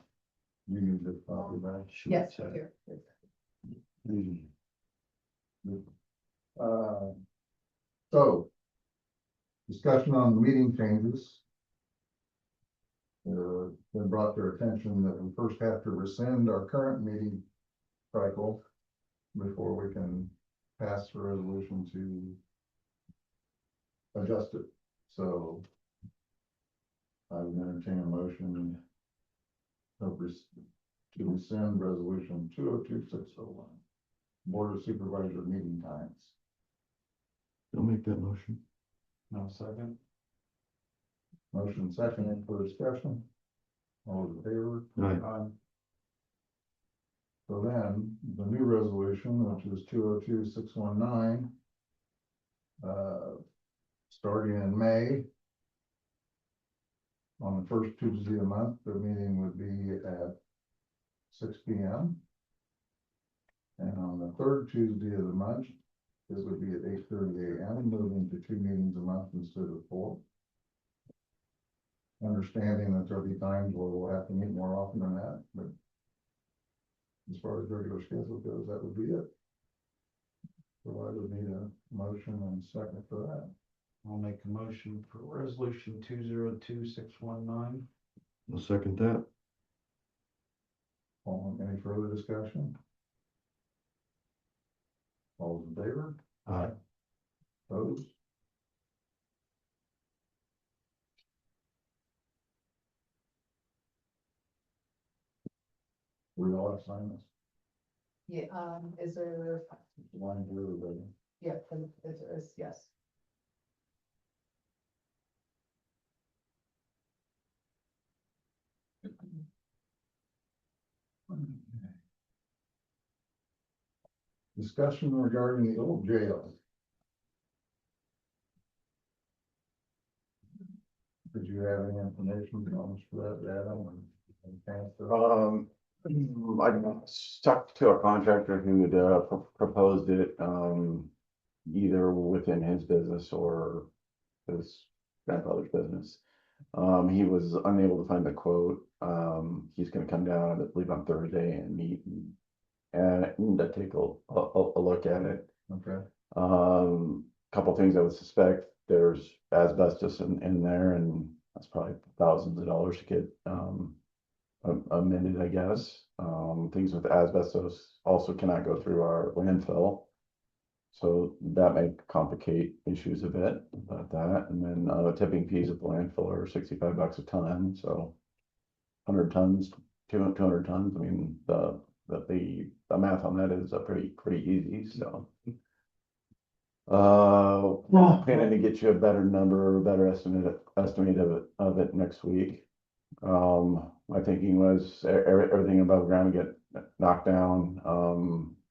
You need this copy back. Shoot, Yes, so- here. So. Discussion on the meeting changes. Been brought to our attention that we first have to rescind our current meeting cycle before we can pass the resolution to adjust it, so I would entertain a motion to rescind resolution 202601, Board of Supervisor meeting times. Don't make that motion. No second. Motion second, any further discussion? All those in favor? Aye. So then, the new resolution, which is 202619. Starting in May. On the first Tuesday of the month, the meeting would be at 6 p.m. And on the third Tuesday of the month, it would be at 8:30 a.m., moving to 2 meetings a month instead of 4. Understanding that there'll be times where we'll have to meet more often than that, but as far as regular schedule goes, that would be it. So I would need a motion and second for that. I'll make a motion for resolution 202619. I'll second that. Any further discussion? All those in favor? Aye. Opposed? We all have signed this. Yeah, is there, Line through everybody. yeah, is, yes. Discussion regarding the old jail. Did you have any information on for that, Adam? and Panther? I talked to a contractor who had proposed it, either within his business or his grandfather's business. He was unable to find the quote. He's gonna come down, I believe, on Thursday and meet and take a look at it. Okay. Couple things I would suspect, there's asbestos in there, and that's probably thousands of dollars to get, amended, I guess. Things with asbestos also cannot go through our landfill. So that may complicate issues a bit about that. And then, tipping fees at the landfill are $65 a ton, so 100 tons, 200 tons, I mean, the math on that is pretty easy, so. Planning to get you a better number, a better estimate of it next week. My thinking was everything above ground get knocked down,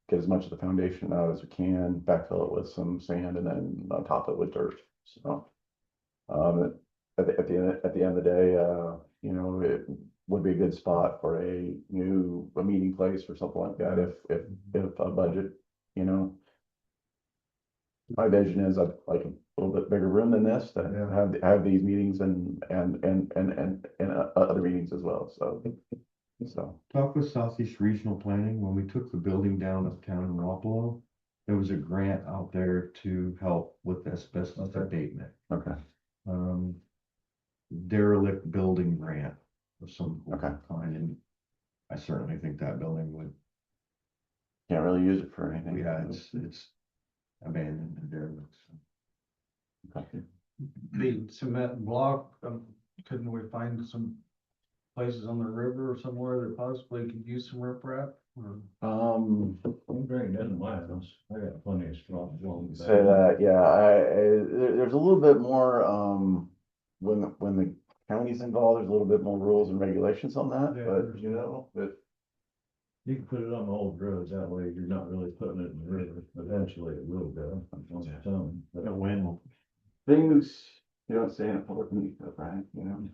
get as much of the foundation out as we can, backfill it with some sand, and then on top of it with dirt. So, at the end of the day, you know, it would be a good spot for a meeting place or something like that if a budget, you know. My vision is I'd like a little bit bigger room than this to have these meetings and other meetings as well, so. Talk with Southeast Regional Planning, when we took the building down uptown in Wapello, there was a grant out there to help with asbestos abatement. Okay. Derelict building grant of some Okay. kind, and I certainly think that building would, Can't really use it for anything. yeah, it's abandoned and derelict. Okay. The cement block, couldn't we find some places on the river or somewhere that possibly could use some riprap? Or I'm Bring it in my house. I got plenty of straw. say that, yeah, there's a little bit more, when the county's involved, there's a little bit more rules and regulations on that, Yeah. but you know, but. You can put it on the old roads, that way you're not really putting it in the river, eventually it will go. On its own, but- A win. Things you don't say in a public meeting, right, you know?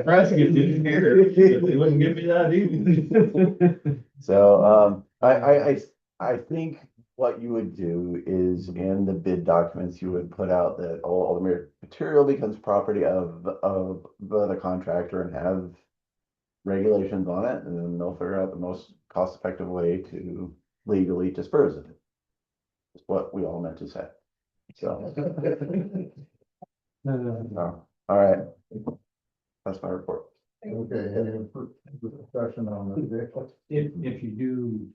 Press gets in here, they wouldn't give me that either. So, I think what you would do is in the bid documents, you would put out that all the material becomes property of the contractor and have regulations on it, and then they'll figure out the most cost-effective way to legally dispose of it. Is what we all meant to say. So. All right. That's my report. Okay, any discussion on the vehicle? If you do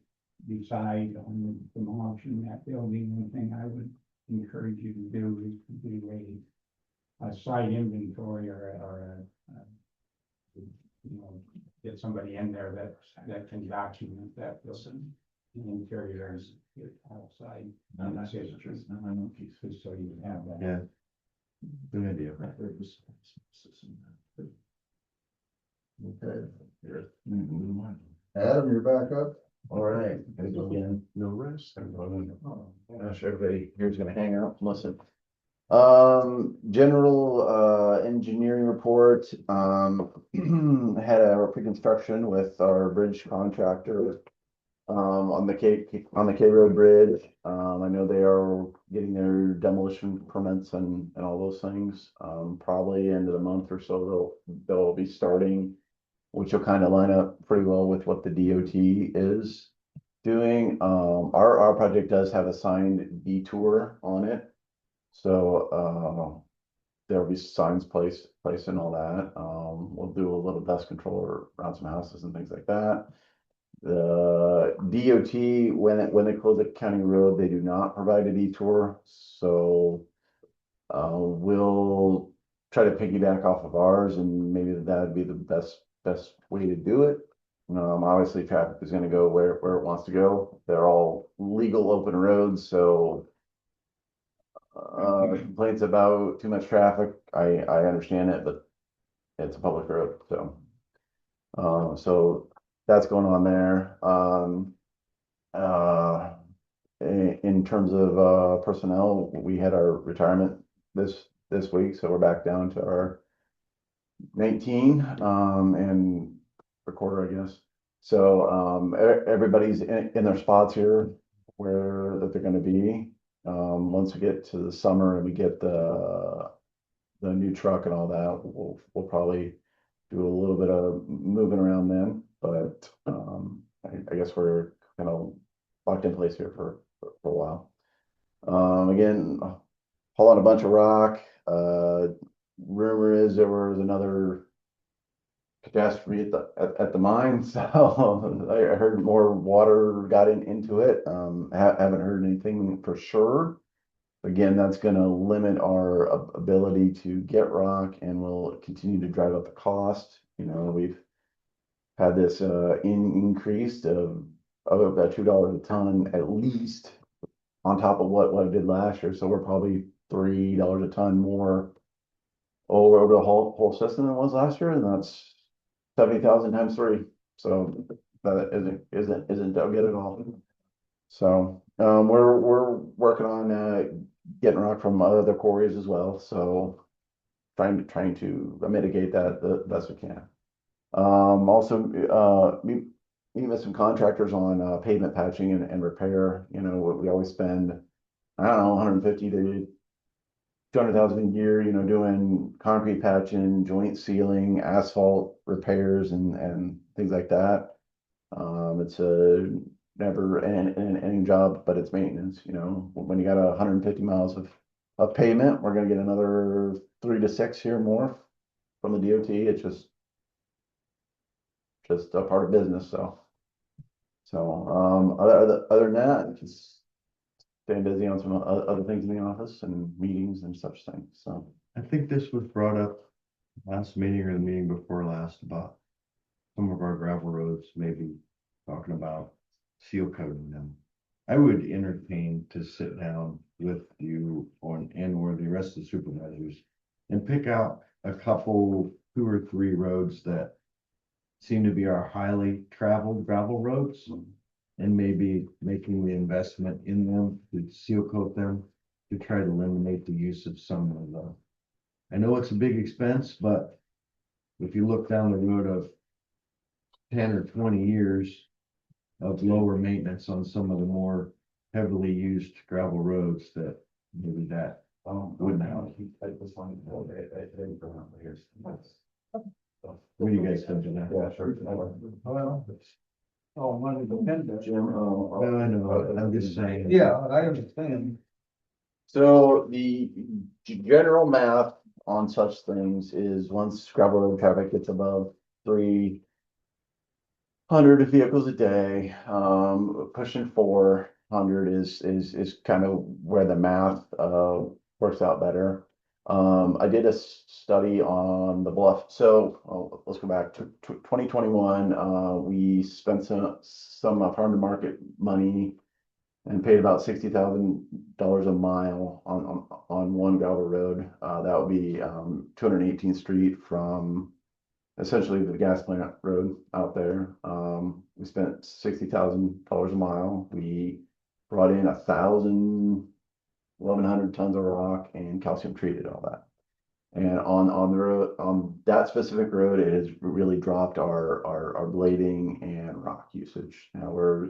decide on demolishing that building, one thing I would encourage you to do is to do a site inventory or you know, get somebody in there that can document that building. The interiors outside. No, that's true. No, I know. So you have that. Yeah. Good idea. Okay, Mm-hmm. Adam, you're back up? All right, again, no rest. Gosh, everybody here's gonna hang out and listen. General, engineering report, had a pre-construction with our bridge contractor. On the K Road Bridge, I know they are getting their demolition permits and all those things. Probably end of the month or so, they'll be starting, which will kind of line up pretty well with what the DOT is doing. Our project does have a signed detour on it. So, there'll be signs placed and all that. We'll do a little dust control around some houses and things like that. The DOT, when they close a county road, they do not provide a detour, so we'll try to piggyback off of ours, and maybe that'd be the best way to do it. Obviously traffic is gonna go where it wants to go. They're all legal open roads, so complaints about too much traffic, I understand it, but it's a public road, so. So that's going on there. In terms of personnel, we had our retirement this week, so we're back down to our 19 and recorder, I guess. So everybody's in their spots here where that they're going to be. Once we get to the summer and we get the new truck and all that, we'll probably do a little bit of moving around then, but I guess we're kind of locked in place here for a while. Again, haul out a bunch of rock. Rumor is there was another catastrophe at the mine, so I heard more water got into it. Haven't heard anything for sure. Again, that's going to limit our ability to get rock and will continue to drive up the cost. You know, we've had this increase of about $2 a ton at least on top of what I did last year. So we're probably $3 a ton more over the whole system than it was last year, and that's 70,000 times 3. So that isn't good at all. So we're working on getting rock from other quarries as well. So trying to mitigate that the best we can. Also meeting with some contractors on pavement patching and repair. You know, we always spend, I don't know, 150 to 200,000 a year, you know, doing concrete patching, joint sealing, asphalt repairs and things like that. It's a never ending job, but it's maintenance. You know, when you got 150 miles of pavement, we're going to get another 3 to 6 here more from the DOT. It's just a part of business. So other than that, just staying busy on some other things in the office and meetings and such things. So I think this was brought up last meeting or the meeting before last about some of our gravel roads, maybe talking about seal coating them. I would entertain to sit down with you or the rest of the supervisors and pick out a couple, 2 or 3 roads that seem to be our highly traveled gravel roads, and maybe making the investment in them to seal coat them to try to eliminate the use of some of the. I know it's a big expense, but if you look down the road of 10 or 20 years of lower maintenance on some of the more heavily used gravel roads, that maybe that wouldn't help. What do you guys think of that? Yeah, sure. Well, oh, money dependent. Jim, No, I know, I'm just saying. Yeah, I understand. so the general math on such things is once gravel road traffic gets above 300 vehicles a day, pushing 400 is kind of where the math works out better. I did a study on the bluff. So let's go back to 2021. We spent some farm to market money and paid about $60,000 a mile on one gravel road. That would be 218th Street from essentially the gas plant road out there. We spent $60,000 a mile. We brought in 1,100 tons of rock and calcium treated all that. And on the road, on that specific road, it has really dropped our blading and rock usage. Now we're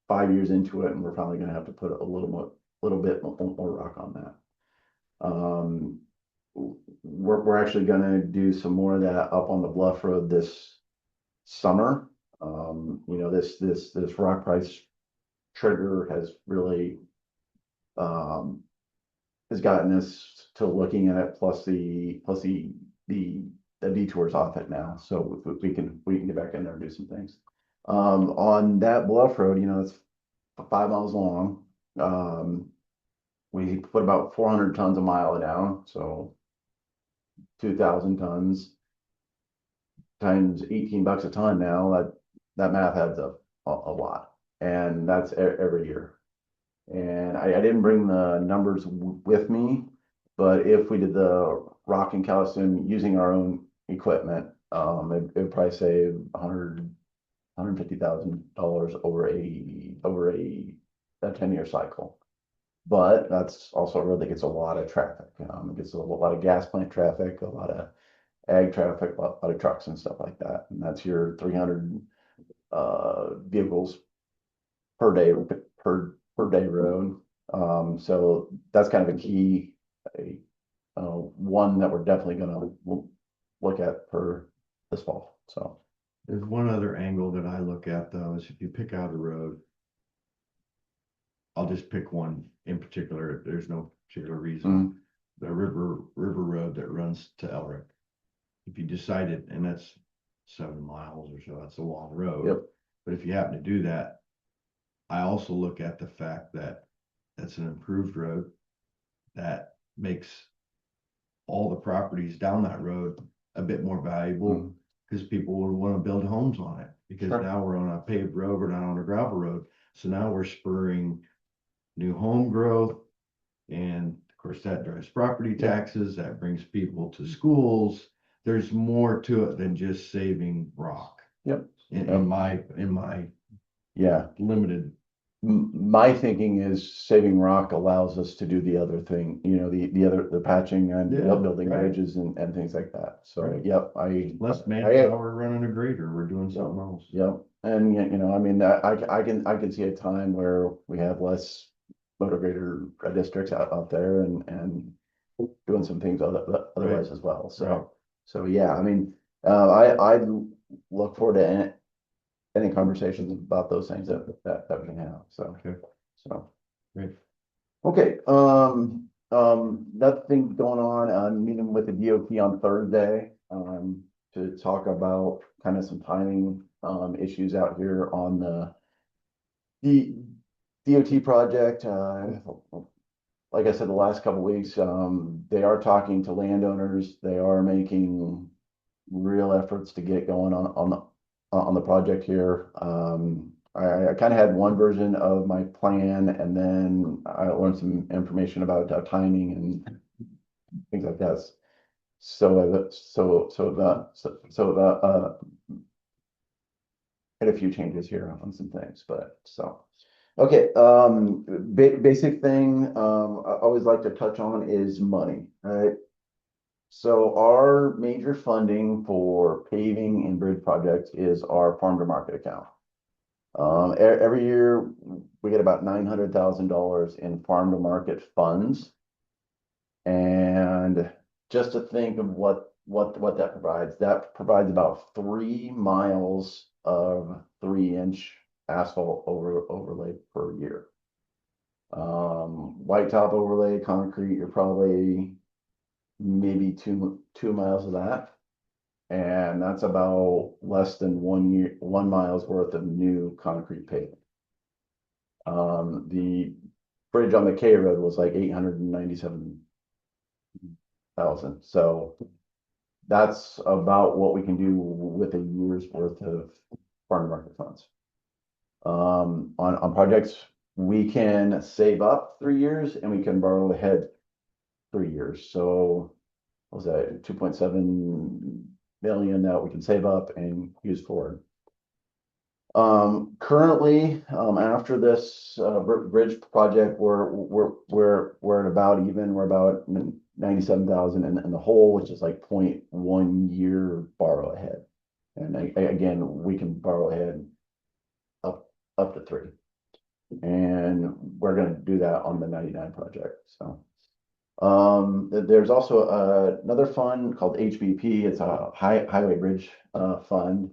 5 years into it, and we're probably going to have to put a little bit more rock on that. We're actually going to do some more of that up on the bluff road this summer. You know, this rock price trigger has really has gotten us to looking at it, plus the detours off it now, so we can get back in there and do some things. On that bluff road, you know, it's 5 miles long. We put about 400 tons a mile down, so 2,000 tons times $18 a ton now, that math adds up a lot. And that's every year. And I didn't bring the numbers with me, but if we did the rock and calcium using our own equipment, it'd probably save $150,000 over a 10-year cycle. But that's also a road that gets a lot of traffic. It gets a lot of gas plant traffic, a lot of ag traffic, a lot of trucks and stuff like that. And that's your 300 vehicles per day per day road. So that's kind of a key, one that we're definitely gonna look at for this fall. So There's one other angle that I look at though, is if you pick out a road. I'll just pick one in particular, there's no particular reason. The river road that runs to Elric. If you decided, and that's 7 miles or so, that's a long road. Yep. But if you happen to do that, I also look at the fact that that's an improved road that makes all the properties down that road a bit more valuable because people would want to build homes on it, because Sure. now we're on a paved road, we're not on a gravel road. So now we're spurring new home growth. And of course, that drives property taxes, that brings people to schools. There's more to it than just saving rock. Yep. In my yeah, limited. My thinking is saving rock allows us to do the other thing, you know, the patching and Yeah, building right. bridges and things like that. So, Right. yep, Less manpower running a grader, we're doing something else. Yep, and you know, I mean, I can see a time where we have less motor grader districts out there and doing some things otherwise as well. So, Right. so yeah, I mean, I look forward to any conversations about those things that we can have. So, Okay. so. Great. Okay, nothing going on. I'm meeting with the DOT on Thursday, to talk about kind of some timing, issues out here on the DOT project. Like I said, the last couple weeks, they are talking to landowners. They are making real efforts to get going on the project here. I kind of had one version of my plan, and then I learned some information about timing and things like that. Had a few changes here on some things, but so. Okay, basic thing, I always like to touch on is money, right? So our major funding for paving and bridge projects is our farm to market account. Every year we get about $900,000 in farm to market funds. And just to think of what that provides about 3 miles of 3-inch asphalt overlay per year. White top overlay concrete, you're probably maybe two miles of that. And that's about less than 1 mile's worth of new concrete pavement. The bridge on the K road was like 897,000. So that's about what we can do with a year's worth of farm market funds. On projects, we can save up 3 years and we can borrow ahead 3 years. So what was that, 2.7 million that we can save up and use forward. Currently, after this bridge project, we're at about even. We're about 97,000 in the hole, which is like 0.1 year borrow ahead. And again, we can borrow ahead up to 3, and we're going to do that on the 99 project. So. There's also another fund called HBP. It's a highway bridge fund.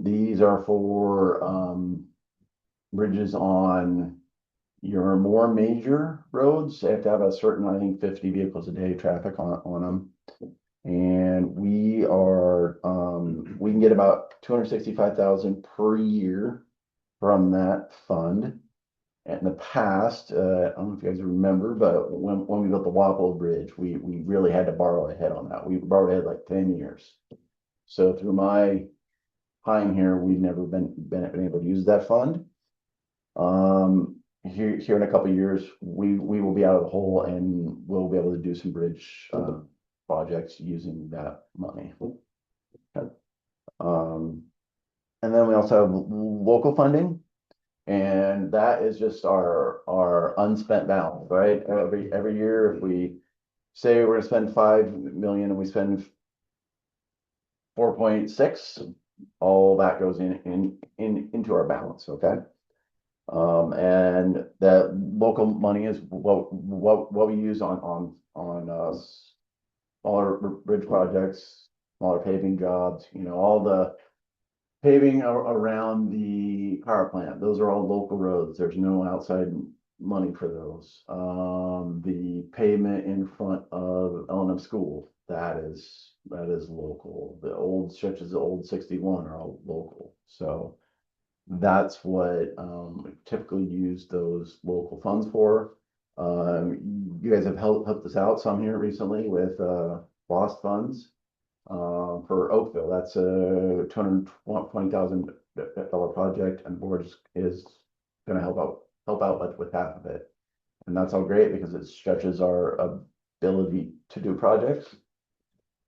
These are for bridges on your more major roads. They have to have a certain, I think, 50 vehicles a day traffic on them. And we are, we can get about 265,000 per year from that fund. In the past, I don't know if you guys remember, but when we built the Wapello Bridge, we really had to borrow ahead on that. We borrowed ahead like 10 years. So through my time here, we've never been able to use that fund. Here in a couple of years, we will be out of the hole and we'll be able to do some bridge projects using that money. And then we also have local funding. And that is just our unspent balance, right? Every year, if we say we're gonna spend 5 million and we spend 4.6, all that goes into our balance, okay? And that local money is what we use on smaller bridge projects, smaller paving jobs, you know, all the paving around the power plant. Those are all local roads. There's no outside money for those. The pavement in front of L&M School, that is local. The old stretches of Old 61 are all local. So that's what we typically use those local funds for. You guys have helped us out some here recently with lost funds for Oakville. That's a $220,000 project, and the board is going to help out with half of it. And that's all great because it stretches our ability to do projects.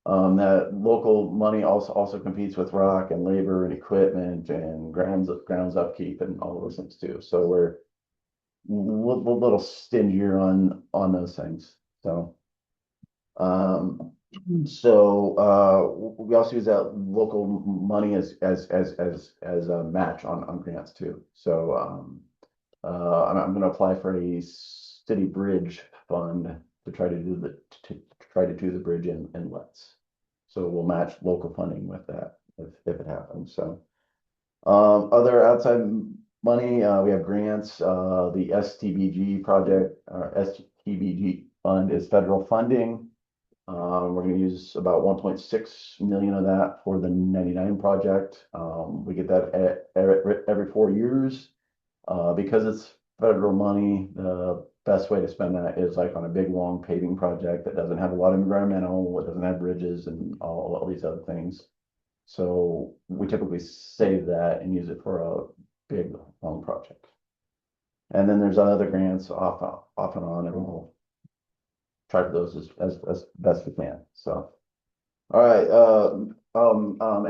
That local money also competes with rock and labor and equipment and grounds upkeep and all those things too. So we're a little stingier on those things. So we also use that local money as a match on grants too. So I'm going to apply for a city bridge fund to try to do the bridge inlets. So we'll match local funding with that if it happens. So other outside money, we have grants. The STBG project, or STBG fund is federal funding. We're going to use about 1.6 million of that for the 99 project. We get that every 4 years. Because it's federal money, the best way to spend that is like on a big long paving project that doesn't have a lot of environmental, it doesn't have bridges and all these other things. So we typically save that and use it for a big long project. And then there's other grants off and on, and we'll try for those as best we can. So, all right.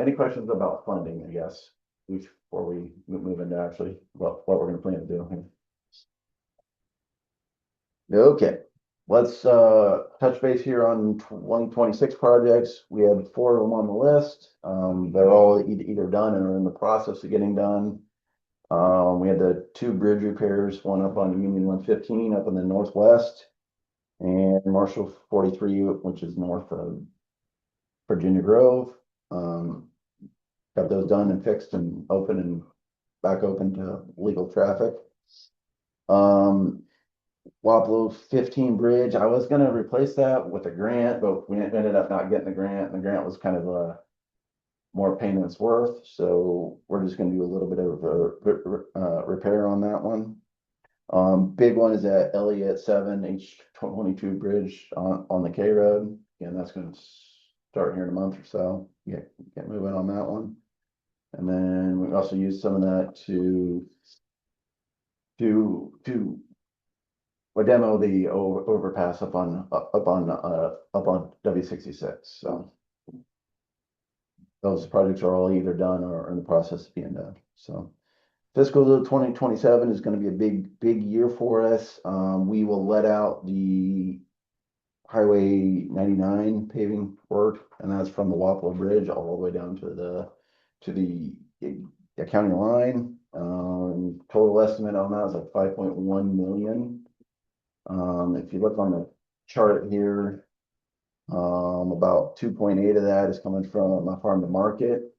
Any questions about funding, I guess, before we move into actually what we're going to plan to do? Okay, let's touch base here on 2026 projects. We have 4 of them on the list. They're all either done or in the process of getting done. We had the 2 bridge repairs, one up on Union 115 up in the northwest, and Marshall 43, which is north of Virginia Grove. Got those done and fixed and open and back open to legal traffic. Wapello 15 bridge, I was gonna replace that with a grant, but we ended up not getting the grant, and the grant was kind of a more pain than it's worth, so we're just gonna do a little bit of a repair on that one. Big one is at Elliott 7 H22 bridge on the K road. Again, that's gonna start here in a month or so. Get moving on that one. And then we also use some of that to demo the overpass up on W66. So those projects are all either done or in the process of being done. So fiscal 2027 is going to be a big year for us. We will let out the Highway 99 paving work, and that's from the Wapello Bridge all the way down to the county line. Total estimate on that is like 5.1 million. If you look on the chart here, about 2.8 of that is coming from my farm to market.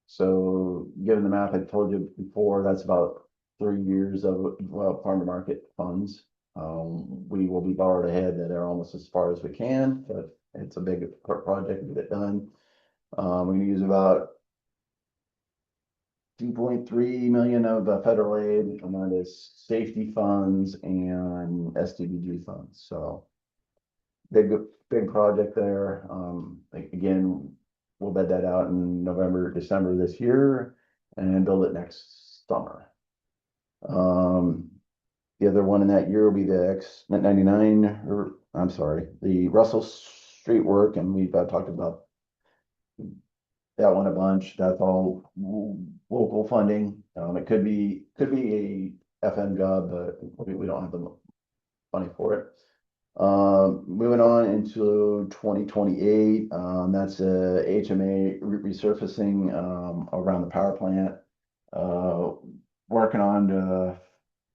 So given the math I told you before, that's about 3 years of farm to market funds. We will be borrowed ahead that are almost as far as we can, but it's a big project to get it done. We're gonna use about 2.3 million of federal aid, and that is safety funds and SDBG funds, so. Big project there, again, we'll bed that out in November, December this year, and build it next summer. The other one in that year will be the X99, or I'm sorry, the Russell Street work, and we've talked about that one a bunch. That's all local funding. It could be a FM job, but we don't have the money for it. Moving on into 2028, that's a HMA resurfacing around the power plant. Working on to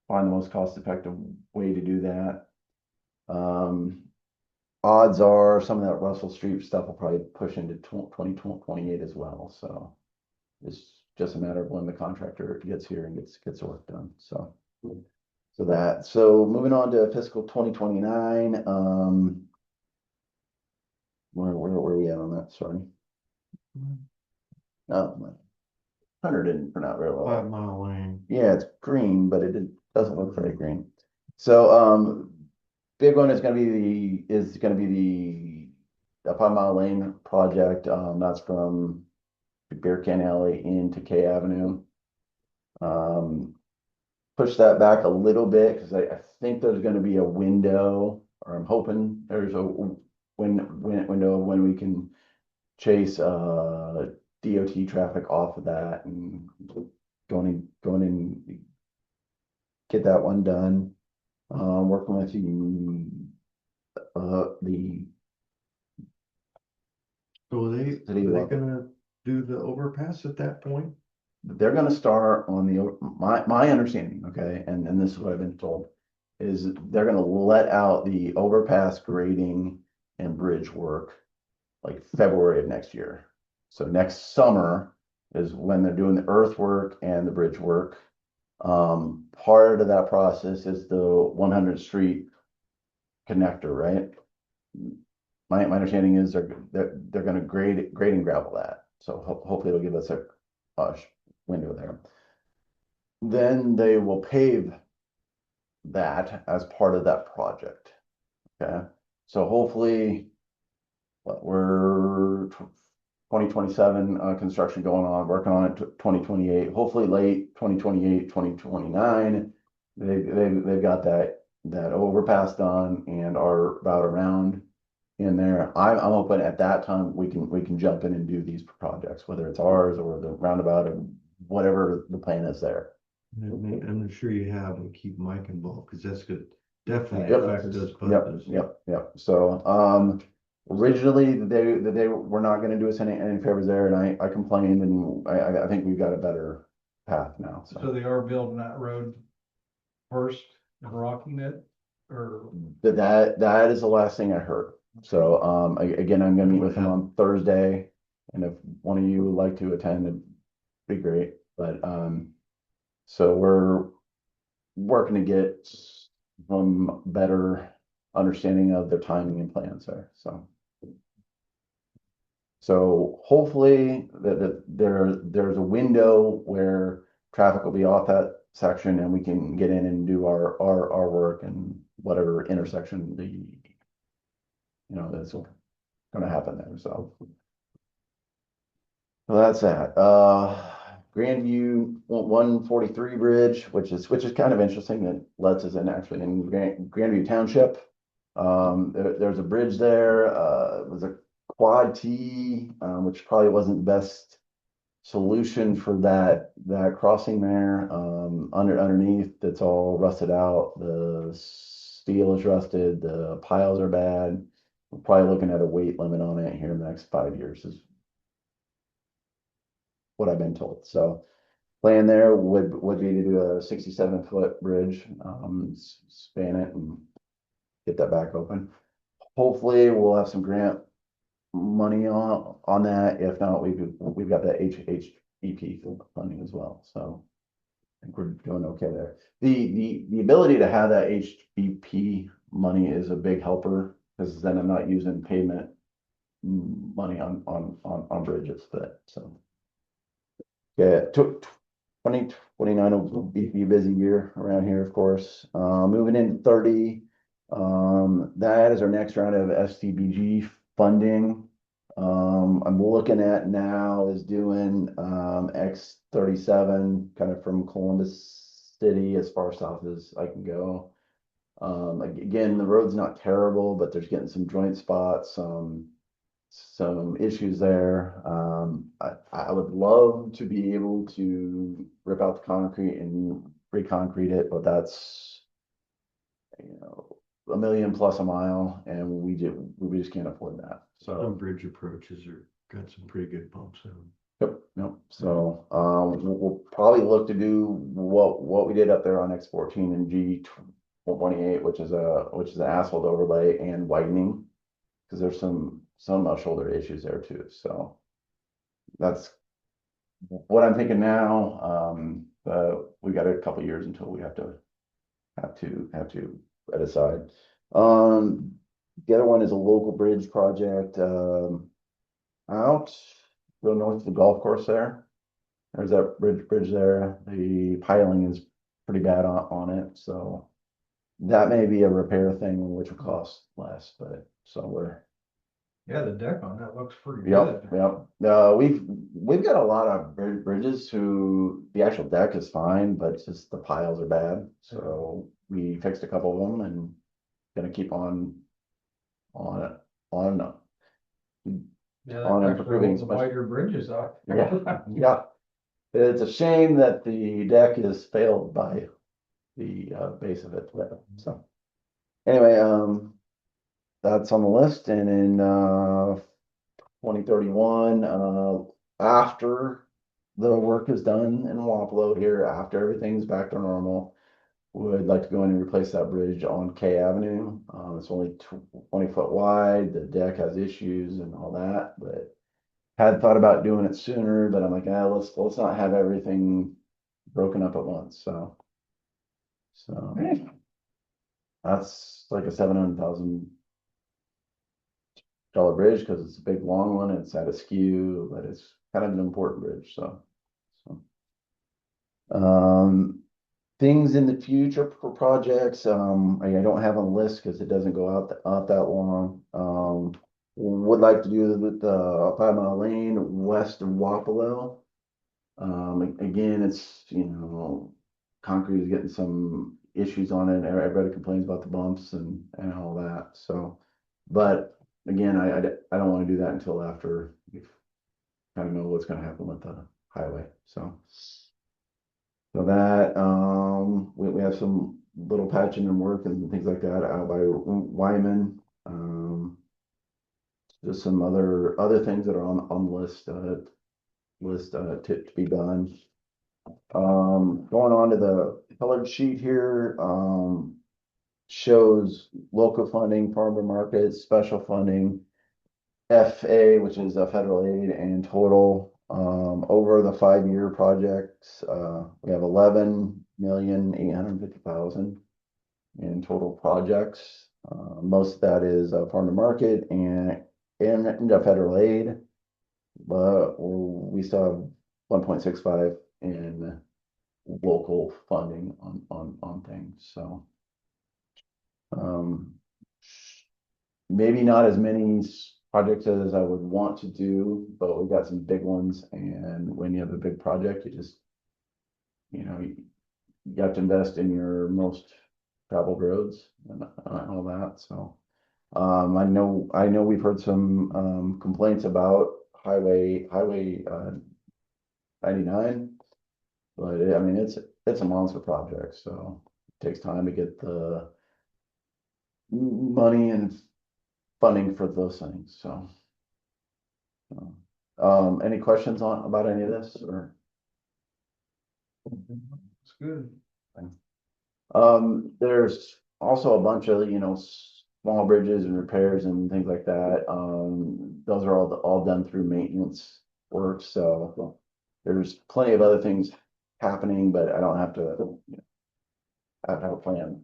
find the most cost-effective way to do that. Odds are some of that Russell Street stuff will probably push into 2028 as well. So it's just a matter of when the contractor gets here and gets the work done. So moving on to fiscal 2029, where are we at on that? Sorry. No, Hunter didn't turn out very well. 5 Mile Lane. Yeah, it's green, but doesn't look very green. So, big one is gonna be the 5 Mile Lane project. That's from Bear Can Alley into K Avenue. Push that back a little bit because I think there's going to be a window, or I'm hoping there's a window when we can chase DOT traffic off of that and going and get that one done. Working with the So are they City level. gonna do the overpass at that point? They're gonna start on my understanding, okay, and this is what I've been told, is they're gonna let out the overpass grading and bridge work like February of next year. So next summer is when they're doing the earthwork and the bridge work. Part of that process is the 100th Street connector, right? My understanding is they're gonna grade and gravel that. So hopefully it'll give us a window there. Then they will pave that as part of that project. Okay, so hopefully we're 2027 construction going on, working on it 2028, hopefully late 2028, 2029. They've got that overpass done and our route around in there. I'm hoping at that time we can jump in and do these projects, whether it's ours or the roundabout or whatever the plan is there. And I'm sure you have, and keep Mike involved, because that's good, definitely Yep. affect those Yep, budgets. yep. So, originally they were not gonna do us any favors there, and I complained, and I think we've got a better path now, So so. they are building that road first and rocking it, or? That is the last thing I heard. So, again, I'm gonna meet with him on Thursday, and if one of you would like to attend, it'd be great, but, so we're working to get some better understanding of their timing and plans there, so. So hopefully there's a window where traffic will be off that section and we can get in and do our work and whatever intersection that's gonna happen there, so. Well, that's that. Grandview 143 Bridge, which is kind of interesting that lets us in actually in Grandview Township. There's a bridge there. It was a quad T, which probably wasn't the best solution for that crossing there. Underneath, it's all rusted out. The steel is rusted. The piles are bad. We're probably looking at a weight limit on it here in the next 5 years is what I've been told. So plan there would be to do a 67-foot bridge, span it and get that back open. Hopefully we'll have some grant money on that. If not, we've got that HEP funding as well. So think we're doing okay there. The ability to have that HBP money is a big helper, because then I'm not using payment money on bridges, but so. Yeah, 2029 will be a busy year around here, of course. Moving into 30, that is our next round of STBG funding. I'm looking at now is doing X37 kind of from Columbus City as far south as I can go. Again, the road's not terrible, but there's getting some joint spots, some issues there. I would love to be able to rip out the concrete and re-concrete it, but that's, you know, $1 million plus a mile, and we just can't afford that. Some So, bridge approaches got some pretty good bumps in them. yep. So, we'll probably look to do what we did up there on X14 and G28, which is an asphalt overlay and widening, because there's some shoulder issues there too. So that's what I'm thinking now. We got a couple years until we have to set aside. The other one is a local bridge project, out go north of the golf course there. There's that bridge there. The piling is pretty bad on it, so that may be a repair thing, which will cost less, but so we're. Yeah, the deck on that looks pretty Yep, good. yep. We've got a lot of bridges who the actual deck is fine, but it's just the piles are bad. So we fixed a couple of them and gonna keep on it, on. Yeah, On that improving actually the much- wider bridges up. Yeah, yeah. It's a shame that the deck is failed by the base of it, so. Anyway, that's on the list, and in 2031, after the work is done in Wapello here, after everything's back to normal, would like to go in and replace that bridge on K Avenue. It's only 20 foot wide, the deck has issues and all that, but had thought about doing it sooner, but I'm like, let's not have everything broken up at once, so. That's like a $700,000 bridge, because it's a big long one, it's at a skew, but it's kind of an important bridge, so. Things in the future for projects, I don't have on a list because it doesn't go out that long. Would like to do the 5 mile lane west of Wapello. Again, it's, concrete is getting some issues on it. Everybody complains about the bumps and all that. So, but again, I don't want to do that until after we kind of know what's going to happen with the highway. So that, we have some little patching and work and things like that out by Wyman. Just some other things that are on the list to be done. Going on to the colored sheet here, shows local funding, farmer markets, special funding, FA, which is a federal aid, and total, over the 5 year projects, we have 11,850,000 in total projects. Most of that is farm to market and the federal aid, but we still have 1.65 in local funding on things, so. Maybe not as many projects as I would want to do, but we've got some big ones, and when you have a big project, you just, you have to invest in your most traveled roads and all that, so. I know we've heard some complaints about highway 99, but I mean, it's a monster project, so it takes time to get the money and funding for those things, so. Any questions about any of this, or? It's good. There's also a bunch of, small bridges and repairs and things like that. Those are all done through maintenance work, so there's plenty of other things happening, but I don't have to, I have to have a plan.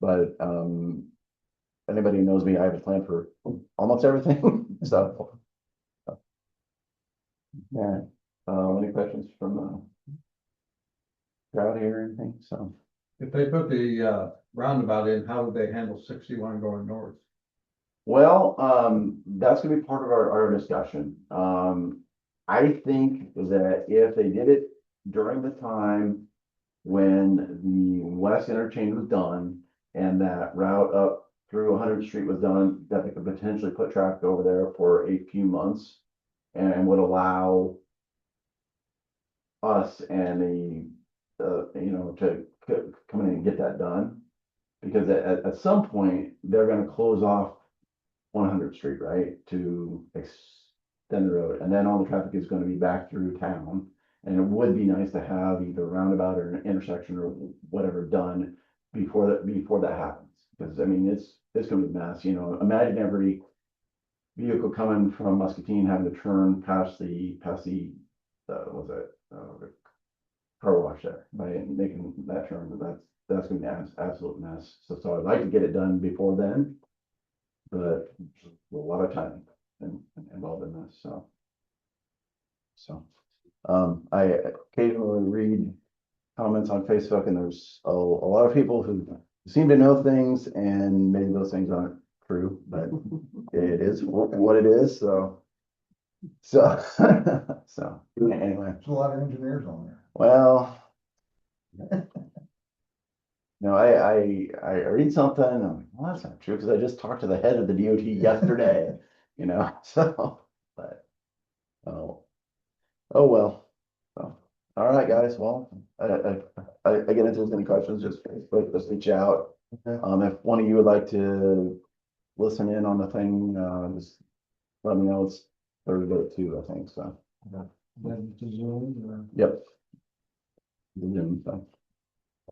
But, anybody who knows me, I have a plan for almost everything, so. Yeah, any questions from the crowd here or anything, so. If they put the roundabout in, how would they handle 61 going north? Well, that's gonna be part of our discussion. I think that if they did it during the time when the west interchange was done and that route up through 100th Street was done, that they could potentially put traffic over there for a few months and would allow us and to come in and get that done. Because at some point, they're gonna close off 100th Street, right, to extend the road, and then all the traffic is gonna be back through town. And it would be nice to have either a roundabout or an intersection or whatever done before that happens. Because I mean, it's gonna be a mess, imagine every vehicle coming from Muscatine having to turn past the the car wash there, by making that turn, that's gonna be an absolute mess. So I'd like to get it done before then. But a lot of time involved in this, so. I occasionally read comments on Facebook and there's a lot of people who seem to know things and maybe those things aren't true, but it is what it is, so. So anyway, There's a lot of engineers on there. well. No, I read something, and I'm like, well, that's not true, because I just talked to the head of the DOT yesterday, so, but, oh well. So, all right, guys, well, again, if there's any questions, just reach out. If one of you would like to listen in on the thing, just let me know. It's Thursday at 2, I think, so. Yep. Zoom, so.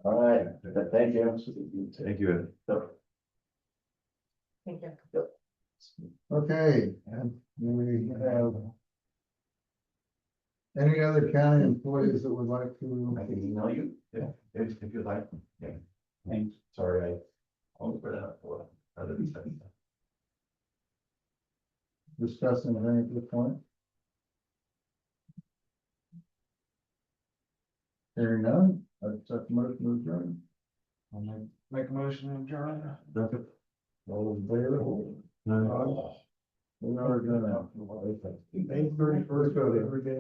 All right, thank you. Thank you, Ed. Thank you. Okay, and we have any other county employees that would like I to? can email you, if you'd like. Yeah. Thanks. Sorry, I almost put that up for other than that. Discuss anything at this point? Hearing none, I accept the motion to adjourn. I'll make a motion to adjourn. All in favor? We are adjourned. 8:31 every day.